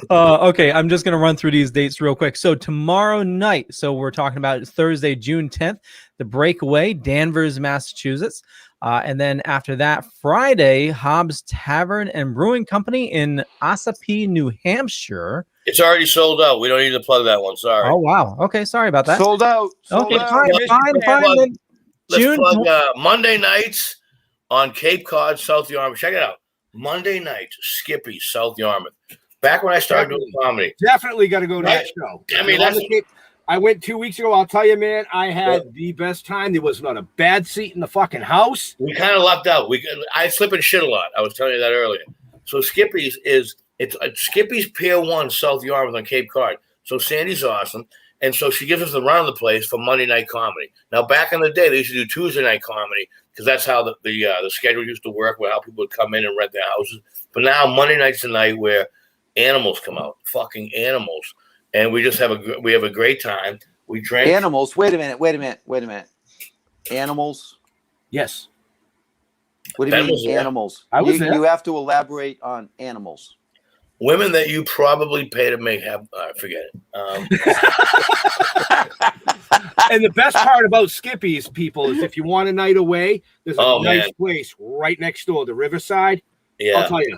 there. Okay, I'm just going to run through these dates real quick. So tomorrow night, so we're talking about Thursday, June 10th, the Breakaway, Danvers, Massachusetts. And then after that, Friday, Hobbs Tavern and Brewing Company in Ossipee, New Hampshire. It's already sold out. We don't need to plug that one. Sorry. Oh, wow. Okay, sorry about that. Sold out. Okay, Sold out. fine. Let's plug Monday nights on Cape Cod, South Yarmouth. Check it out. Monday nights, Skippy, South Yarmouth. Back when I started doing comedy. Definitely got to go to that show. I mean, I went 2 weeks ago. I'll tell you, man, I had the best time. There was not a bad seat in the fucking house. We kind of lucked out. I slip and shit a lot. I was telling you that earlier. So Skippy's it's Skippy's Pier 1, South Yarmouth on Cape Cod. So Sandy's awesome. And so she gives us the run of the place for Monday night comedy. Now, back in the day, they used to do Tuesday night comedy because that's how the schedule used to work, where how people would come in and rent their houses. But now Monday night's the night where animals come out, fucking animals, and we just have a great time. We drink animals. Wait a minute. Animals. Yes. What do you mean animals? You have to elaborate on animals. Women that you probably pay to make forget it. And the best part about Skippy's, people, is if you want a night away, there's a nice place right next door, the Riverside. Yeah. I'll tell you.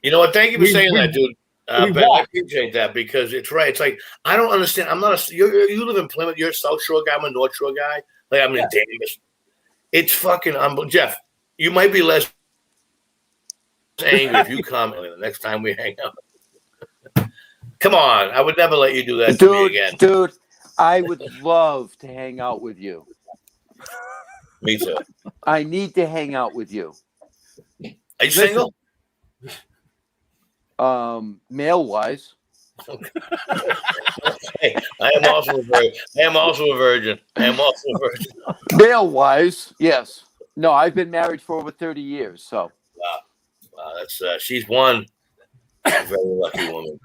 You know what? Thank you for saying that, dude. Ben, I appreciate that because it's right. It's like I don't understand. I'm not you live in Plymouth. You're a South Shore guy. I'm a North Shore guy. Like I'm in Danvers. It's fucking Jeff. You might be less angry if you comment the next time we hang out. Come on, I would never let you do that to me again. Dude, I would love to hang out with you. Me too. I need to hang out with you. Are you single? Male wise. Hey, I am also a virgin. Male wise, yes. No, I've been married for over 30 years, so. Wow, that's she's one very lucky woman.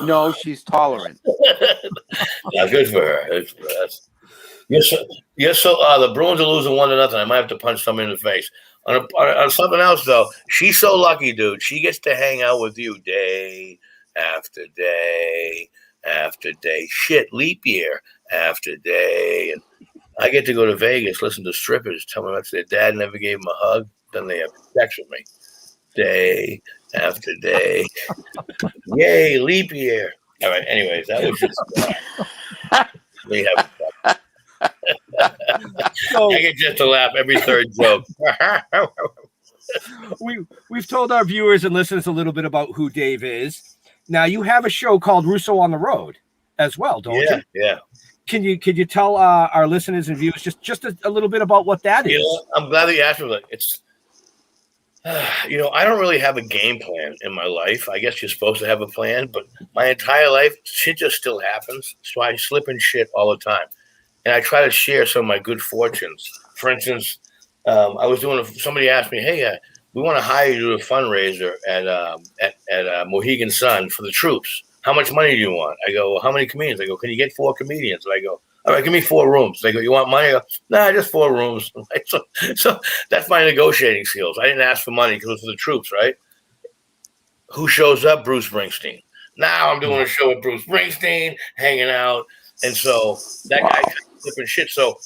No, she's tolerant. Yeah, good for her. You're so the Bruins are losing 1-0. I might have to punch somebody in the face. On something else though, she's so lucky, dude. She gets to hang out with you day after day after day. Shit, leap year after day, and I get to go to Vegas, listen to strippers tell me that their dad never gave them a hug. Then they have sex with me day after day. Yay, leap year. All right, anyways, that was just we have I get just to laugh every third joke. We've told our viewers and listeners a little bit about who Dave is. Now you have a show called Russo on the Road as well, don't you? Yeah. Can you tell our listeners and viewers just a little bit about what that is? I'm glad that you asked me that. It's I don't really have a game plan in my life. I guess you're supposed to have a plan, but my entire life, shit just still happens. So I slip in shit all the time. And I try to share some of my good fortunes. For instance, I was somebody asked me, hey, we want to hire you to do a fundraiser at Mohegan Sun for the troops. How much money do you want? I go, well, how many comedians? I go, can you get 4 comedians? And I go, all right, give me 4 rooms. They go, you want money? I go, nah, just 4 rooms. So that's my negotiating skills. I didn't ask for money because it was for the troops, right? Who shows up? Bruce Springsteen. Now I'm doing a show with Bruce Springsteen, hanging out. And so that guy kind of flipping shit. So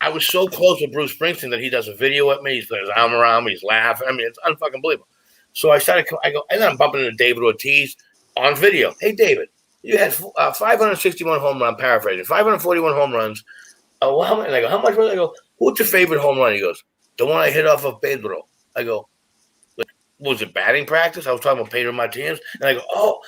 I was so close with Bruce Springsteen that he does a video at me. He's putting his arm around me. He's laughing. I mean, it's unfucking believable. So I go, and then I'm bumping into David Ortiz on video. Hey, David, you had 561 home runs. I'm paraphrasing. 541 home runs. Well, how many? And I go, how much was it? I go, what's your favorite home run? He goes, the one I hit off of Pedro. I go, was it batting practice? I was talking about Pedro Martinez. And I go, oh,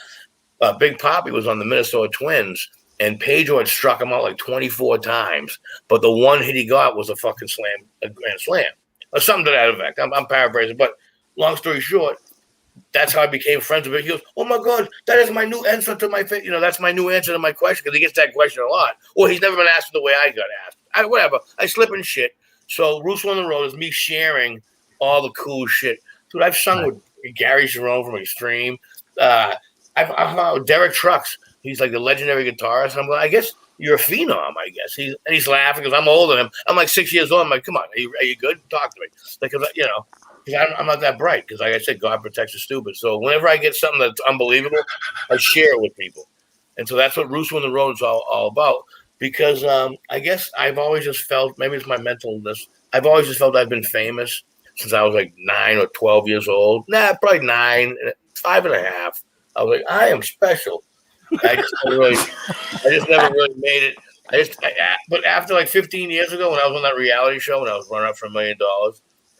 Big Papi was on the Minnesota Twins. And Pedro had struck him out like 24 times. But the one hit he got was a fucking slam, a grand slam. Or something to that effect. I'm paraphrasing. But long story short, that's how I became friends with him. He goes, "Oh my God, that is my new answer to my face. That's my new answer to my question," because he gets that question a lot. Or he's never been asked the way I got asked. Whatever. I slip in shit. So Russo on the Road is me sharing all the cool shit. Dude, I've sung with Gary Jerome from Extreme. I've hung with Derek Trucks. He's like the legendary guitarist. And I'm like, I guess you're a phenom, I guess. He's laughing because I'm older than him. I'm like 6 years old. I'm like, come on, are you good? Talk to me. Like, I'm not that bright because, like I said, God protects the stupid. So whenever I get something that's unbelievable, I share it with people. And so that's what Russo on the Road is all about. Because I guess I've always just felt, maybe it's my mentalness, I've always just felt I've been famous since I was like 9 or 12 years old. Nah, probably 9, 5.5. I was like, I am special. I just never really made it. But after like 15 years ago, when I was on that reality show, when I was running up for $1 million,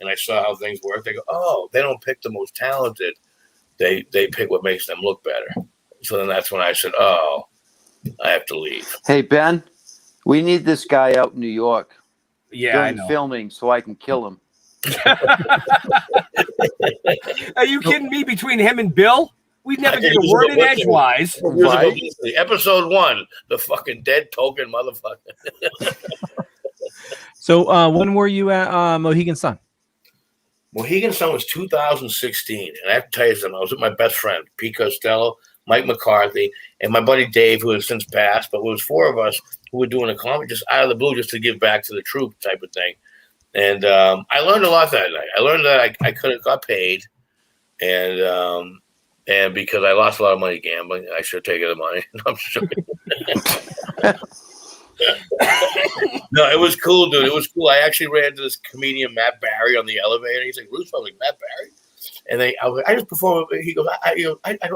and I saw how things work, they go, oh, they don't pick the most talented. They pick what makes them look better. So then that's when I said, oh, I have to leave. Hey, Ben, we need this guy out in New York during filming so I can kill him. Are you kidding me? Between him and Bill, we never get a word in edgewise. Right? Episode 1, the fucking dead token motherfucker. So when were you at Mohegan Sun? Mohegan Sun was 2016. And I have to tell you something. I was with my best friend, Pete Costello, Mike McCarthy, and my buddy Dave, who has since passed. But it was 4 of us who were doing a comedy just out of the blue, just to give back to the troupe type of thing. And I learned a lot that night. I learned that I could have got paid, and because I lost a lot of money gambling, I should have taken the money. No, I'm just joking. No, it was cool, dude. It was cool. I actually ran into this comedian, Matt Barry, on the elevator. He's like, Russo, I'm like, Matt Barry? And I was like, I just performed. He goes, I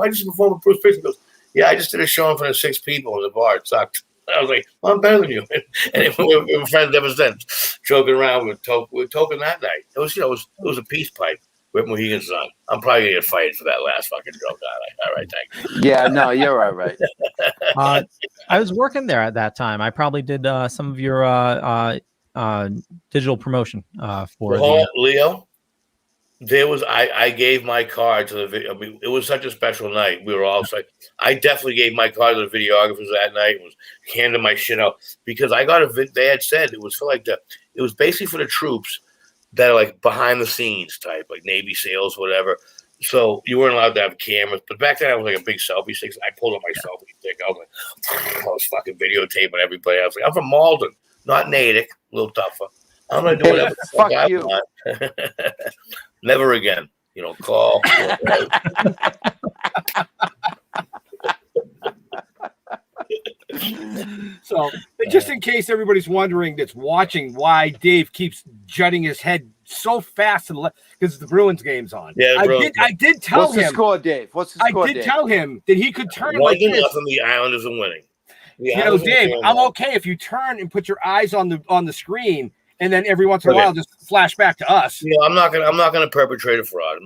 just performed with Bruce Springsteen. He goes, yeah, I just did a show in front of 6 people in the bar. It sucked. I was like, well, I'm better than you. And we were friends ever since, joking around with Toking that night. It was, it was a peace pipe with Mohegan Sun. I'm probably going to get fired for that last fucking joke. All right, thank you. Yeah, no, you're all right. I was working there at that time. I probably did some of your digital promotion for Leo. There was I gave my card to the video. I mean, it was such a special night. We were all like, I definitely gave my card to the videographers that night. Was handing my shit out because I got they had said it was for like it was basically for the troops that are like behind the scenes type, like Navy SEALs, whatever. So you weren't allowed to have cameras. But back then I was like a big selfie stick. I pulled up my selfie stick. I was fucking videotaping everybody. I was like, I'm from Malden, not Natick, a little tougher. I'm gonna do whatever. Fuck you. Never again. Call. So, just in case everybody's wondering that's watching why Dave keeps jutting his head so fast to the left, because the Bruins game's on. Yeah, I did tell him. What's the score, Dave? What's the score, I did tell him that he could turn like this. The Islanders are winning. Dave, I'm okay if you turn and put your eyes on the screen, and then every once in a while just flash back to us. I'm not gonna perpetrate a fraud.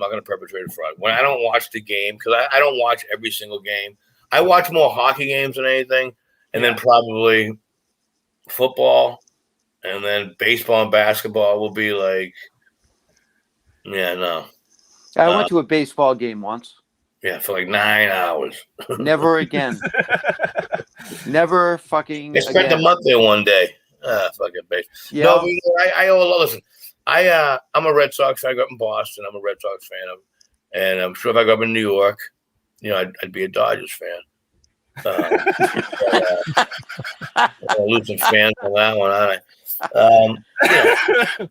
When I don't watch the game, because I don't watch every single game. I watch more hockey games than anything, and then probably football, and then baseball and basketball will be like, no. I went to a baseball game once. Yeah, for like 9 hours. Never again. Never fucking. I spent a month there one day. Fucking bitch. Yeah. No, listen. I'm a Red Sox fan. I grew up in Boston. I'm a Red Sox fan. And I'm sure if I grew up in New York, I'd be a Dodgers fan. I'll lose some fans on that one, aren't I?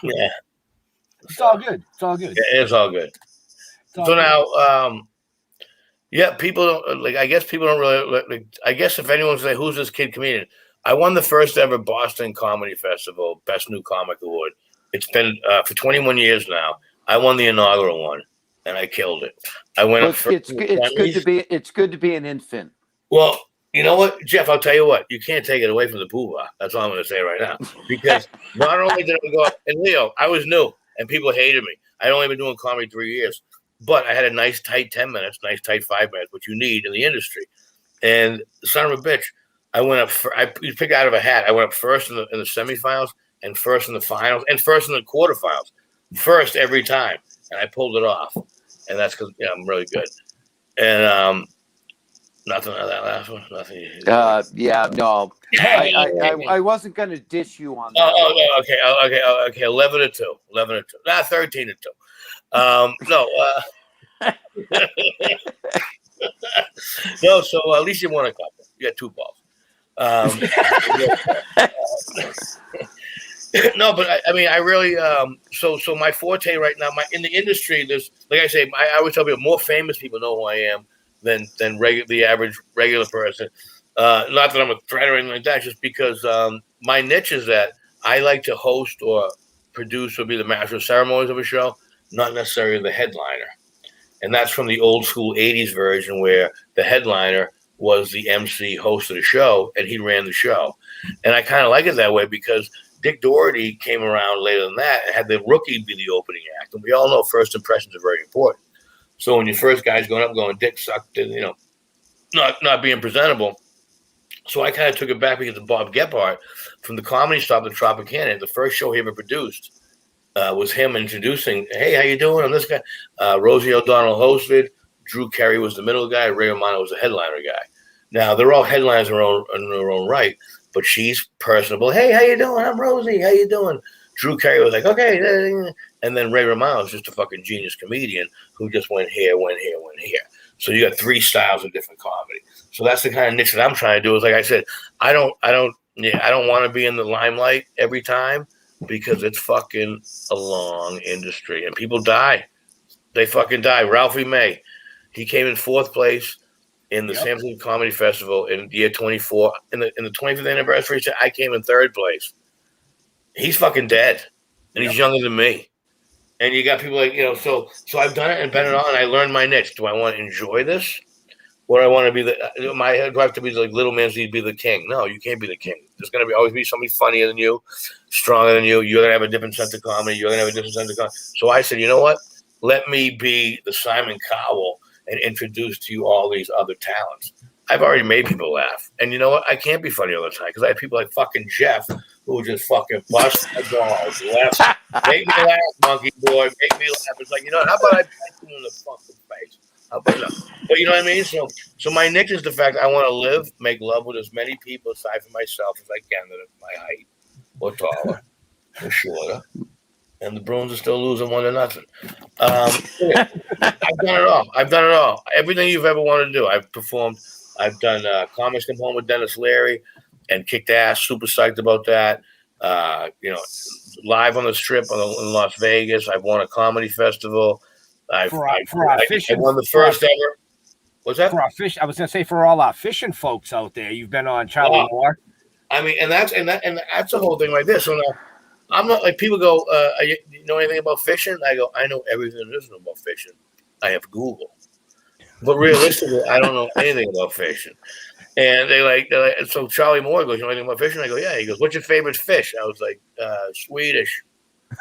Yeah. It's all good. It's all good. Yeah, it's all good. Now, people don't like. I guess people don't really like. I guess if anyone's like, "Who's this kid comedian?" I won the first ever Boston Comedy Festival Best New Comic Award. It's been for 21 years now. I won the inaugural one, and I killed it. I went up first. It's good to be an infant. Well, you know what, Jeff? I'll tell you what. You can't take it away from the poobah. That's all I'm going to say right now. Because not only did I go up, and Leo, I was new, and people hated me. I'd only been doing comedy 3 years. But I had a nice tight 10 minutes, nice tight 5 minutes, which you need in the industry. And son of a bitch, I went up. You pick out of a hat. I went up first in the semifinals, and first in the finals, and first in the quarterfinals. First every time, and I pulled it off. and that's because I'm really good. And nothing on that last one. Nothing. Yeah, no. I wasn't gonna dish you on that. Okay. 11-2. 11-2. 13-2. No. No. So at least you won a couple. You got 2 balls. No, but I mean, I really. So my forte right now, in the industry, there's, like I say, I always tell people, more famous people know who I am than the average regular person. Not that I'm a threat or anything like that, just because my niche is that I like to host or produce or be the master of ceremonies of a show, not necessarily the headliner. And that's from the old school 80s version where the headliner was the MC host of the show and he ran the show. And I kind of like it that way because Dick Doherty came around later than that and had the rookie be the opening act. And we all know first impressions are very important. So when your first guy's going up going, Dick sucked, not being presentable. So I kind of took it back because of Bob Gephardt from the Comedy Stop at Tropicana. The first show he ever produced was him introducing, hey, how you doing? I'm this guy. Rosie O'Donnell hosted. Drew Carey was the middle guy. Ray Romano was the headliner guy. Now, they're all headliners in their own right, but she's personable. Hey, how you doing? I'm Rosie. How you doing? Drew Carey was like, okay. And then Ray Romano was just a fucking genius comedian who just went here. So you got 3 styles of different comedy. So that's the kind of niche that I'm trying to do. Is like I said, I don't want to be in the limelight every time because it's fucking a long industry and people die. They fucking die. Ralphie May, he came in 4th place in the San Francisco Comedy Festival in the year 24. In the 25th anniversary, I came in 3rd place. He's fucking dead, and he's younger than me. And you got people like, so I've done it and been it on, and I learned my niche. Do I want to enjoy this? Or do I want to be do I have to be like Little Man's be the king? No, you can't be the king. There's going to always be somebody funnier than you, stronger than you. You're going to have a different sense of comedy. You're going to have a different sense of comedy. So I said, you know what? Let me be the Simon Cowell and introduce to you all these other talents. I've already made people laugh. And you know what? I can't be funny all the time because I have people like fucking Jeff who just fucking bust my balls left. Make me laugh, monkey boy. Make me laugh. It's like, how about I punch you in the fucking face? How about that? But you know what I mean? So my niche is the fact I want to make love with as many people aside from myself as I can that are my height or taller or shorter. And the Bruins are still losing 1-0. I've done it all. Everything you've ever wanted to do. I've performed. I've done Comics Come Home with Dennis Leary and kicked ass. Super psyched about that. Live on the Strip in Las Vegas. I've won a comedy festival. I won the first ever. What's that? I was going to say for all our fishing folks out there, you've been on Charlie Moore. I mean, and that's the whole thing right there. So now, I'm not like people go, you know anything about fishing? I go, I know everything there is about fishing. I have Google. But realistically, I don't know anything about fishing. And they're like, so Charlie Moore goes, you know anything about fishing? I go, yeah. He goes, what's your favorite fish? I was like, Swedish.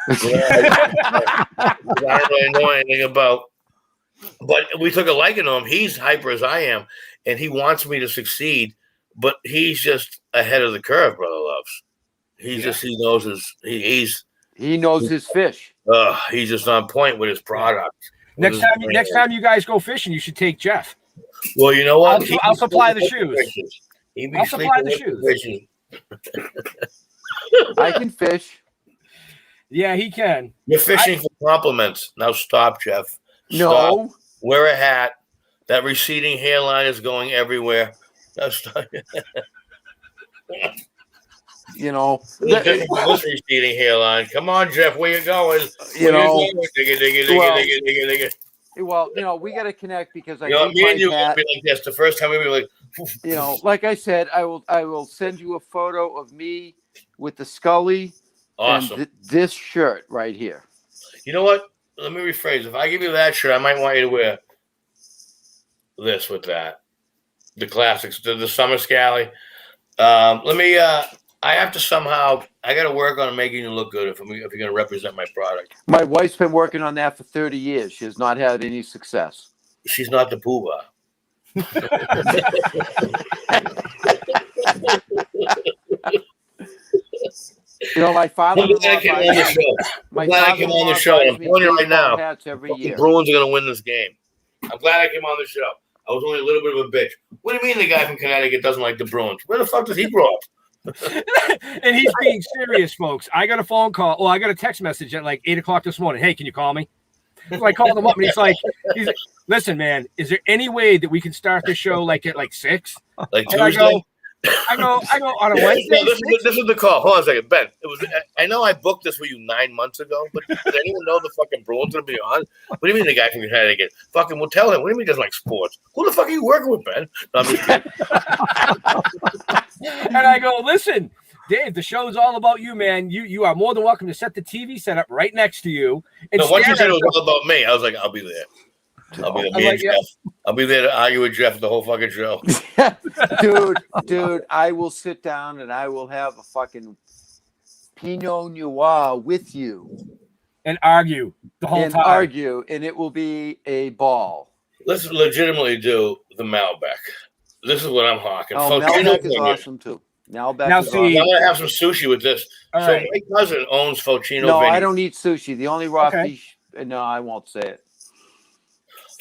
I don't really know anything about. But we took a liking to him. He's hyper as I am, and he wants me to succeed. But he's just ahead of the curve, Brother Loves. He knows he knows his fish. He's just on point with his product. Next time you guys go fishing, you should take Jeff. Well, you know what? I'll supply the shoes. I'll supply the shoes. I can fish. Yeah, he can. You're fishing for compliments. Now stop, Jeff. Stop. No. Wear a hat. That receding hairline is going everywhere. Now stop. This receding hairline. Come on, Jeff. Where you going? Well, we got to connect because me and you will be like this. The first time we were like, like I said, I will send you a photo of me with the Scully. Awesome. And this shirt right here. You know what? Let me rephrase. If I give you that shirt, I might want you to wear this with that. The classics, the Summer Scally. I have to somehow. I got to work on making you look good if you're going to represent my product. My wife's been working on that for 30 years. She has not had any success. She's not the poobah. You know, my I'm father-in-law glad I came on the show. my I'm glad I came on the show. And I'm buys me telling you right baseball now, hats every fucking year. Bruins are going to win this game. I'm glad I came on the show. I was only a little bit of a bitch. What do you mean the guy from Connecticut doesn't like the Bruins? Where the fuck does he grow up? And he's being serious, folks. I got a phone call. Well, I got a text message at like 8 o'clock this morning. Hey, can you call me? So I called him up, and he's like, listen, man, is there any way that we can start the show like at like 6? Like And Tuesday? I go on a Wednesday. No, this is the call. Hold on a second, Ben. I know I booked this for you 9 months ago, but does anyone know the fucking Bruins gonna be on? What do you mean the guy from Connecticut? Fucking, we'll tell him. What do you mean he doesn't like sports? Who the fuck are you working with, Ben? No, I'm just kidding. And I go, listen, Dave, the show's all about you, man. You are more than welcome to set the TV setup right next to you. And No, once you stare said at it was all about me, I was like, I'll be there. I'll be there. I'm Me like, and Jeff. I'll be there to argue with Jeff the whole fucking show. Dude, I will sit down and I will have a fucking Pinot Noir with you. and argue the whole time. Argue, and it will be a ball. Let's legitimately do the Malbec. This is what I'm hawking. Oh, Malbec is awesome too. Malbec Now is see, awesome. I'm gonna have some sushi with this. All so right. my cousin owns Focino No, Vineyard. I don't eat sushi. The only raw Okay. fish. No, I won't say it.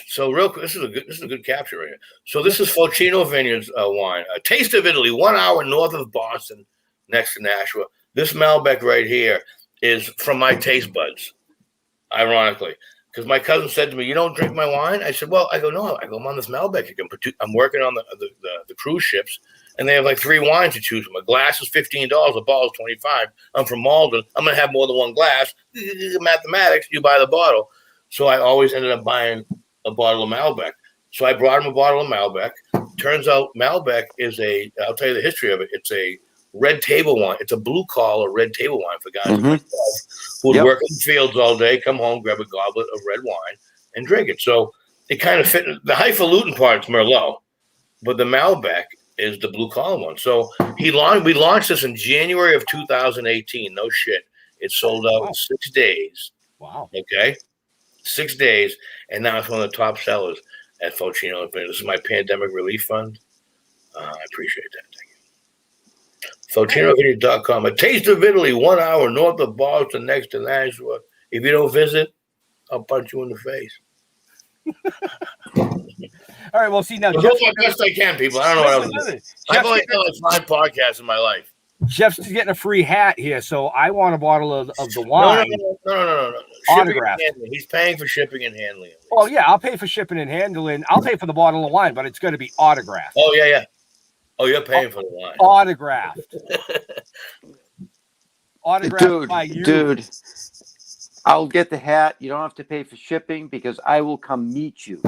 So real quick, this is a good capture right here. So this is Focino Vineyards wine, a taste of Italy, 1 hour north of Boston, next to Nashua. This Malbec right here is from my taste buds, ironically, because my cousin said to me, "You don't drink my wine?" I said, "Well, I go no, I go I'm on this Malbec. You can I'm working on the cruise ships, and they have like 3 wines to choose from. A glass is $15, a bottle is $25. I'm from Malden. I'm gonna have more than one glass. Mathematics. You buy the bottle. So I always ended up buying a bottle of Malbec. So I brought him a bottle of Malbec. Turns out Malbec is I'll tell you the history of it. It's a red table wine. It's a blue collar red table wine for guys like myself who would work in the fields all day, come home, grab a goblet of red wine and drink it. So it kind of fit. The highfalutin part's Merlot, but the Malbec is the blue collar one. So we launched this in January of 2018. No shit. It sold out in 6 days. Wow. Okay. 6 days, and now it's one of the top sellers at Focino. This is my pandemic relief fund. I appreciate that. Thank you. FocinoVineyard.com. A taste of Italy, 1 hour north of Boston, next to Nashua. If you don't visit, I'll punch you in the face. All right, well, see now. I'll do my best I can, people. I don't know what else to do. I've only done like 5 podcasts in my life. Jeff's getting a free hat here, so I want a bottle of the wine. No. Autograph. He's paying for shipping and handling. Oh yeah, I'll pay for shipping and handling. I'll pay for the bottle of wine, but it's going to be autographed. Oh yeah. Oh, you're paying for the wine. Autographed. Autographed by you. Dude, I'll get the hat. You don't have to pay for shipping because I will come meet you.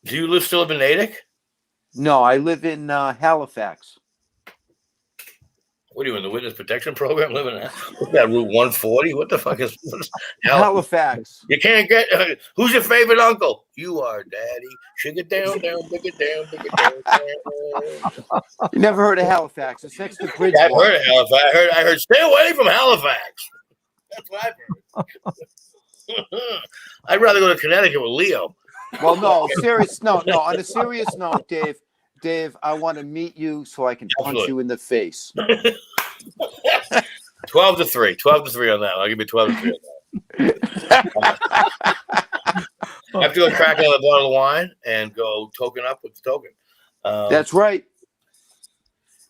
Do you still live in Natick? No, I live in Halifax. What are you in the witness protection program living at? What's that, Route 140? What the fuck is Halifax? You can't get. Who's your favorite uncle? You are, Daddy. Shake it down, big it down, big it down. You never heard of Halifax? It's next to Bridgeport. I've heard of Halifax. I heard. Stay away from Halifax. That's what I've heard. I'd rather go to Connecticut with Leo. Well, no. On a serious note, Dave, I want to meet you so I can punch you in the face. 12-3. 12-3 on that. I'll give you 12-3 on that. I have to go crack another bottle of wine and go token up with the token. That's right.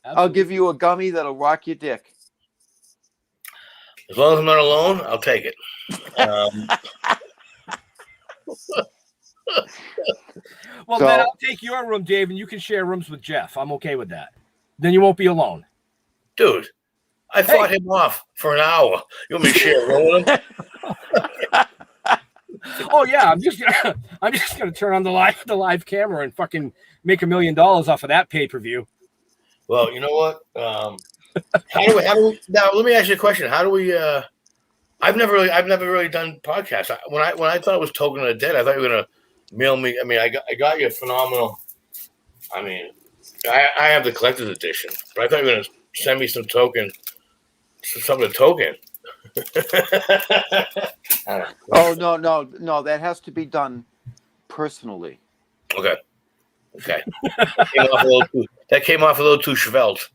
I'll give you a gummy that'll rock your dick. As long as I'm not alone, I'll take it. Well, then I'll take your room, Dave, and you can share rooms with Jeff. I'm okay with that. Then you won't be alone. Dude, I fought him off for an hour. You want me to share a room with him? Oh yeah, I'm just gonna turn on the live camera and fucking make $1 million off of that pay-per-view. Well, you know what? How do we now? Let me ask you a question. How do we? I've never really done podcasts. When I thought it was Token of the Dead, I thought you were gonna mail me. I mean, I got you a phenomenal. I mean, I have the collector's edition, but I thought you were gonna send me something to token. Oh no! That has to be done personally. Okay. That came off a little too svelte.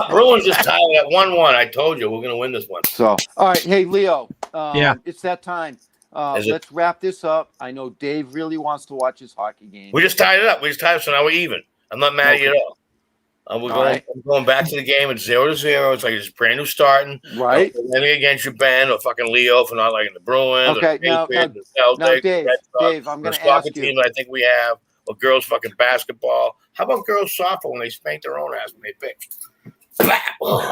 Bruins just tied at 1-1. I told you we're going to win this one. So, all right. Hey, Leo. Yeah. It's that time. Let's wrap this up. I know Dave really wants to watch his hockey game. We just tied it up. So now we're even. I'm not mad at you at all. I'm going back to the game. It's 0-0. It's like it's brand new starting. Right. Anything against you, Ben, or fucking Leo for not liking the Bruins. Okay. Now, Dave, I'm going to ask you. Team I think we have, or girls fucking basketball. How about girls softball when they spank their own ass when they pitch? I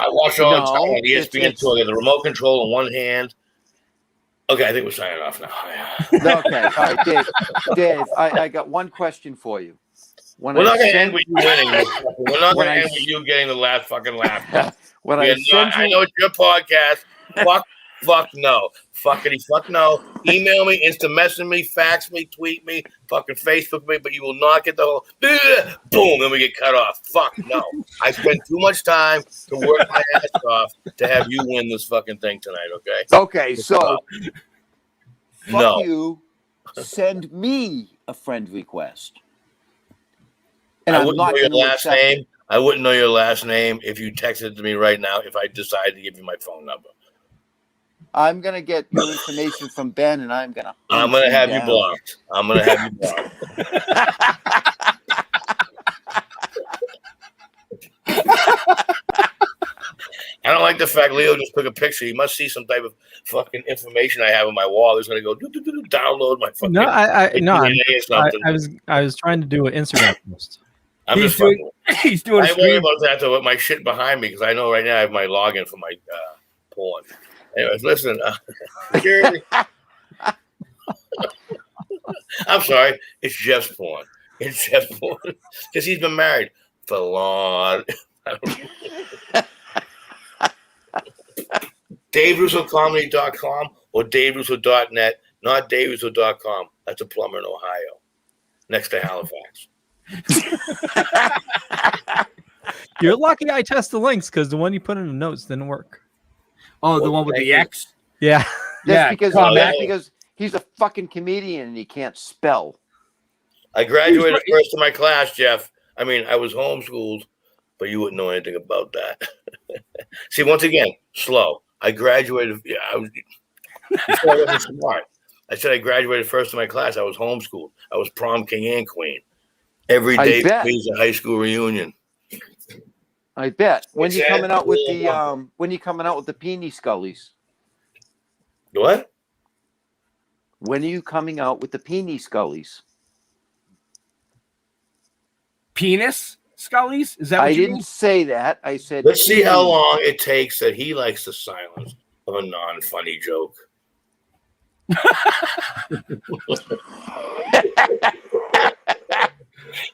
watch all the time on ESPN tour. They have the remote control in one hand. Okay, I think we're signing off now. Okay. All right, Dave, I got one question for you. We're not going to end with you winning. We're not going to end with you getting the last fucking laugh. I know it's your podcast. Fuck no. Fuck no. Email me, instant message me, fax me, tweet me, fucking Facebook me, but you will not get the whole boom, then we get cut off. Fuck no. I spent too much time to work my ass off to have you win this fucking thing tonight, okay? Okay, so fuck you. Send me a friend request. And I wouldn't know your last name. I wouldn't know your last name if you texted it to me right now if I decide to give you my phone number. I'm going to get your information from Ben, and I'm going to have you blocked. I'm going to have you blocked. I don't like the fact Leo just took a picture. He must see some type of fucking information I have on my wall. He's going to go download my fucking I was trying to do an Instagram post. He's doing I worry about that though with my shit behind me because I know right now I have my login for my porn. Anyways, listen. I'm sorry. It's Jeff's porn. It's Jeff's porn because he's been married for long. DaveRussoComedy.com or DaveRusso.net, not DaveRusso.com. That's a plumber in Ohio, next to Halifax. You're lucky I test the links because the one you put in the notes didn't work. Oh, the one with the X? Yeah. That's because he's a fucking comedian and he can't spell. I graduated first in my class, Jeff. I mean, I was homeschooled, but you wouldn't know anything about that. See, once again, slow. I graduated. Yeah, I wasn't smart. I said I graduated first in my class. I was homeschooled. I was prom king and queen. Every day was a high school reunion. I bet. When you coming out with the Peony Scullies? What? When are you coming out with the Peony Scullies? Penis Scullies? Is that what I you didn't say that. I said let's see how long it takes that he likes the silence of a non-funny joke.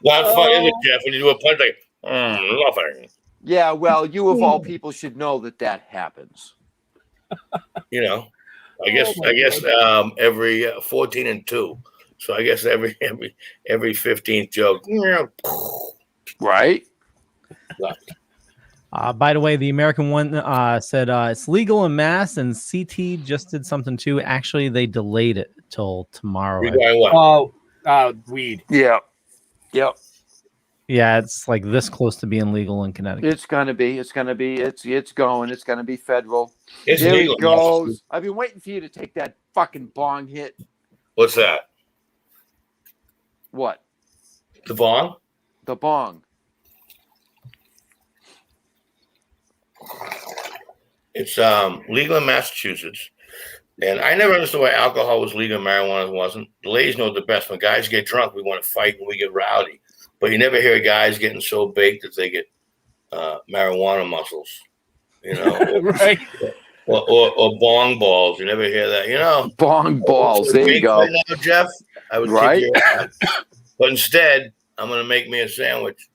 Not funny, is it, Jeff? When you do a punch like nothing. Yeah, well, you of all people should know that happens. You know, I guess every 14 and 2. So I guess every 15th joke. Right. By the way, the American one said it's legal in Mass, and CT just did something too. Actually, they delayed it till tomorrow. Weed. Yeah. Yep. Yeah, it's like this close to being legal in Connecticut. It's gonna be. It's gonna be federal. It's there legal. It goes. I've been waiting for you to take that fucking bong hit. What's that? What? The bong? The bong. It's legal in Massachusetts. And I never understood why alcohol was legal and marijuana wasn't. The ladies know the best. When guys get drunk, we want to fight and we get rowdy. But you never hear guys getting so baked that they get marijuana muscles, you know, right? Or bong balls. You never hear that, you know. Bong balls. There you go, right now, Jeff. I would right. Kick your ass. But instead, I'm going to make me a sandwich.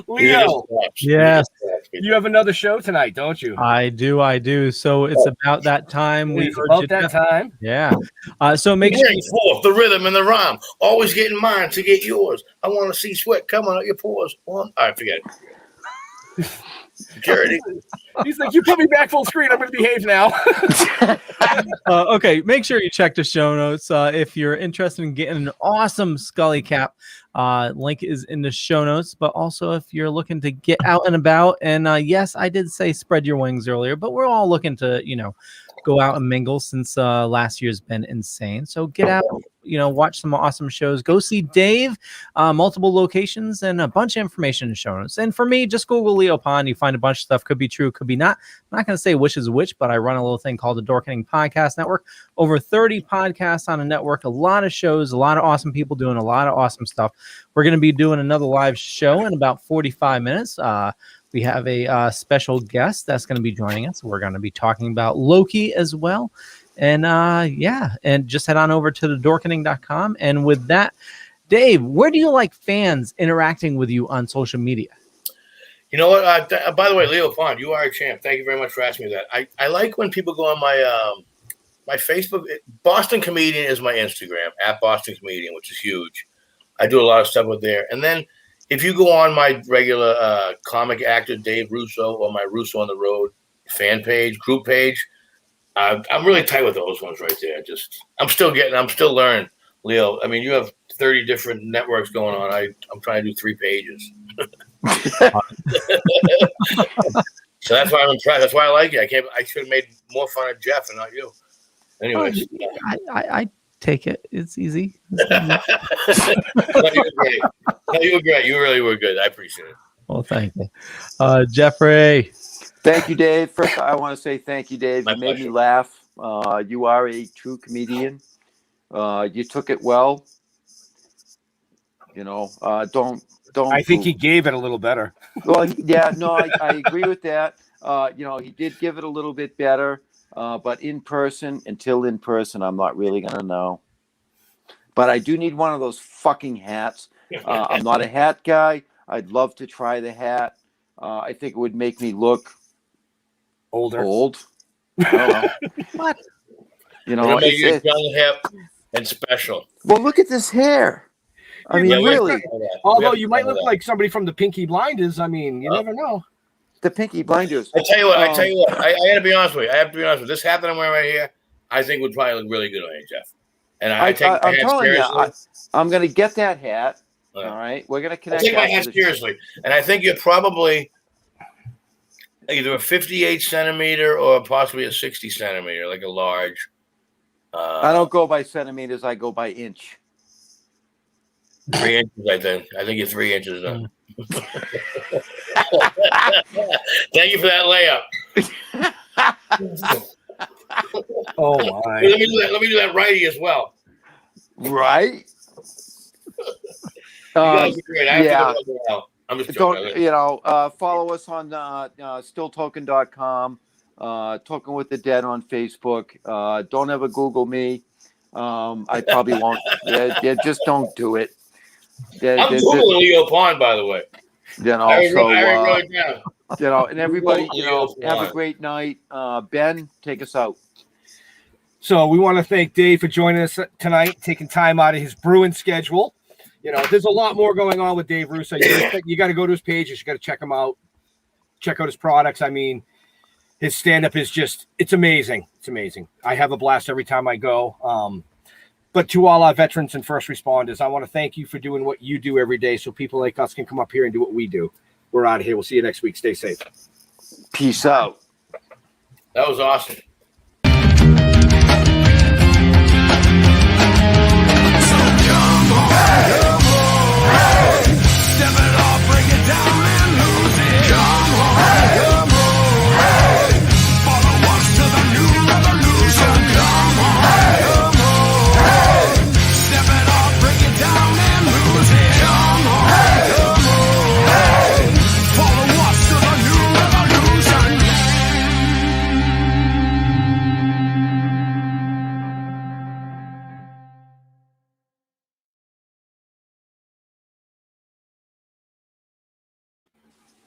Leo, yes, you have another show tonight, don't you? I do. So it's about that time. Time. Yeah. So make sure bring forth the rhythm and the rhyme. Always getting mine to get yours. I want to see sweat coming out your pores. All right, forget it. Security. He's like, you put me back full screen. I'm going to behave now. Okay, make sure you check the show notes if you're interested in getting an awesome Scully cap. Link is in the show notes, but also if you're looking to get out and about, and yes, I did say spread your wings earlier, but we're all looking to, go out and mingle since last year's been insane. So get out, watch some awesome shows. Go see Dave, multiple locations, and a bunch of information in the show notes. And for me, just Google Leo Pond. You find a bunch of stuff. Could be true, could be not. I'm not going to say which is which, but I run a little thing called the Dorkening Podcast Network. Over 30 podcasts on a network, a lot of shows, a lot of awesome people doing a lot of awesome stuff. We're going to be doing another live show in about 45 minutes. We have a special guest that's going to be joining us. We're going to be talking about Loki as well. And and just head on over to the dorkening.com. And with that, Dave, where do you like fans interacting with you on social media? You know what? By the way, Leo Pond, you are a champ. Thank you very much for asking me that. I like when people go on my Facebook. Boston Comedian is my Instagram, at Boston Comedian, which is huge. I do a lot of stuff with there. And then if you go on my regular comic actor, Dave Russo, or my Russo on the Road fan page, group page, I'm really tight with those ones right there. I'm still learning, Leo. I mean, you have 30 different networks going on. I'm trying to do 3 pages. So that's why I'm impressed. That's why I like it. I should have made more fun of Jeff and not you. Anyways. I take it. It's easy. No, you were great. No, you were great. You really were good. I appreciate it. Well, thank you. Jeffrey. Thank you, Dave. First, I want to say thank you, Dave. My You made pleasure. me laugh. You are a true comedian. You took it well. Don't. I think he gave it a little better. Well, yeah, no, I agree with that. He did give it a little bit better. But until in person, I'm not really going to know. But I do need one of those fucking hats. I'm not a hat guy. I'd love to try the hat. I think it would make me look old. I don't know. What? It'll make you young, hip, and special. Well, look at this hair. I mean, really. Although you might look like somebody from the Pinky Blinders. I mean, you never know. The Pinky Blinders. I tell you what. I got to be honest with you. I have to be honest with you. This hat that I'm wearing right here, I think would probably look really good on you, Jeff. And I'm telling you, I'm going to get that hat. All right, we're going to connect. I take my hat seriously, and I think you're probably either a 58 centimeter or possibly a 60 centimeter, like a large. I don't go by centimeters. I go by inch. 3 inches, I think. I think you're 3 inches up. Thank you for that layup. Oh my! Let me do that righty as well. Right. You guys are great. Yeah. I'm just joking. Follow us on stilltoken.com, Token with the Dead on Facebook. Don't ever Google me. I probably won't. Yeah, just don't do it. I'm Googling Leo Pond, by the way. I wrote it down. And everybody, have a great night. Ben, take us out. So we want to thank Dave for joining us tonight, taking time out of his brewing schedule. There's a lot more going on with Dave Russo. You got to go to his pages. You got to check him out. Check out his products. I mean, his stand-up is it's amazing. It's amazing. I have a blast every time I go. But to all our veterans and first responders, I want to thank you for doing what you do every day so people like us can come up here and do what we do. We're out of here. We'll see you next week. Stay safe. Peace out. That was awesome.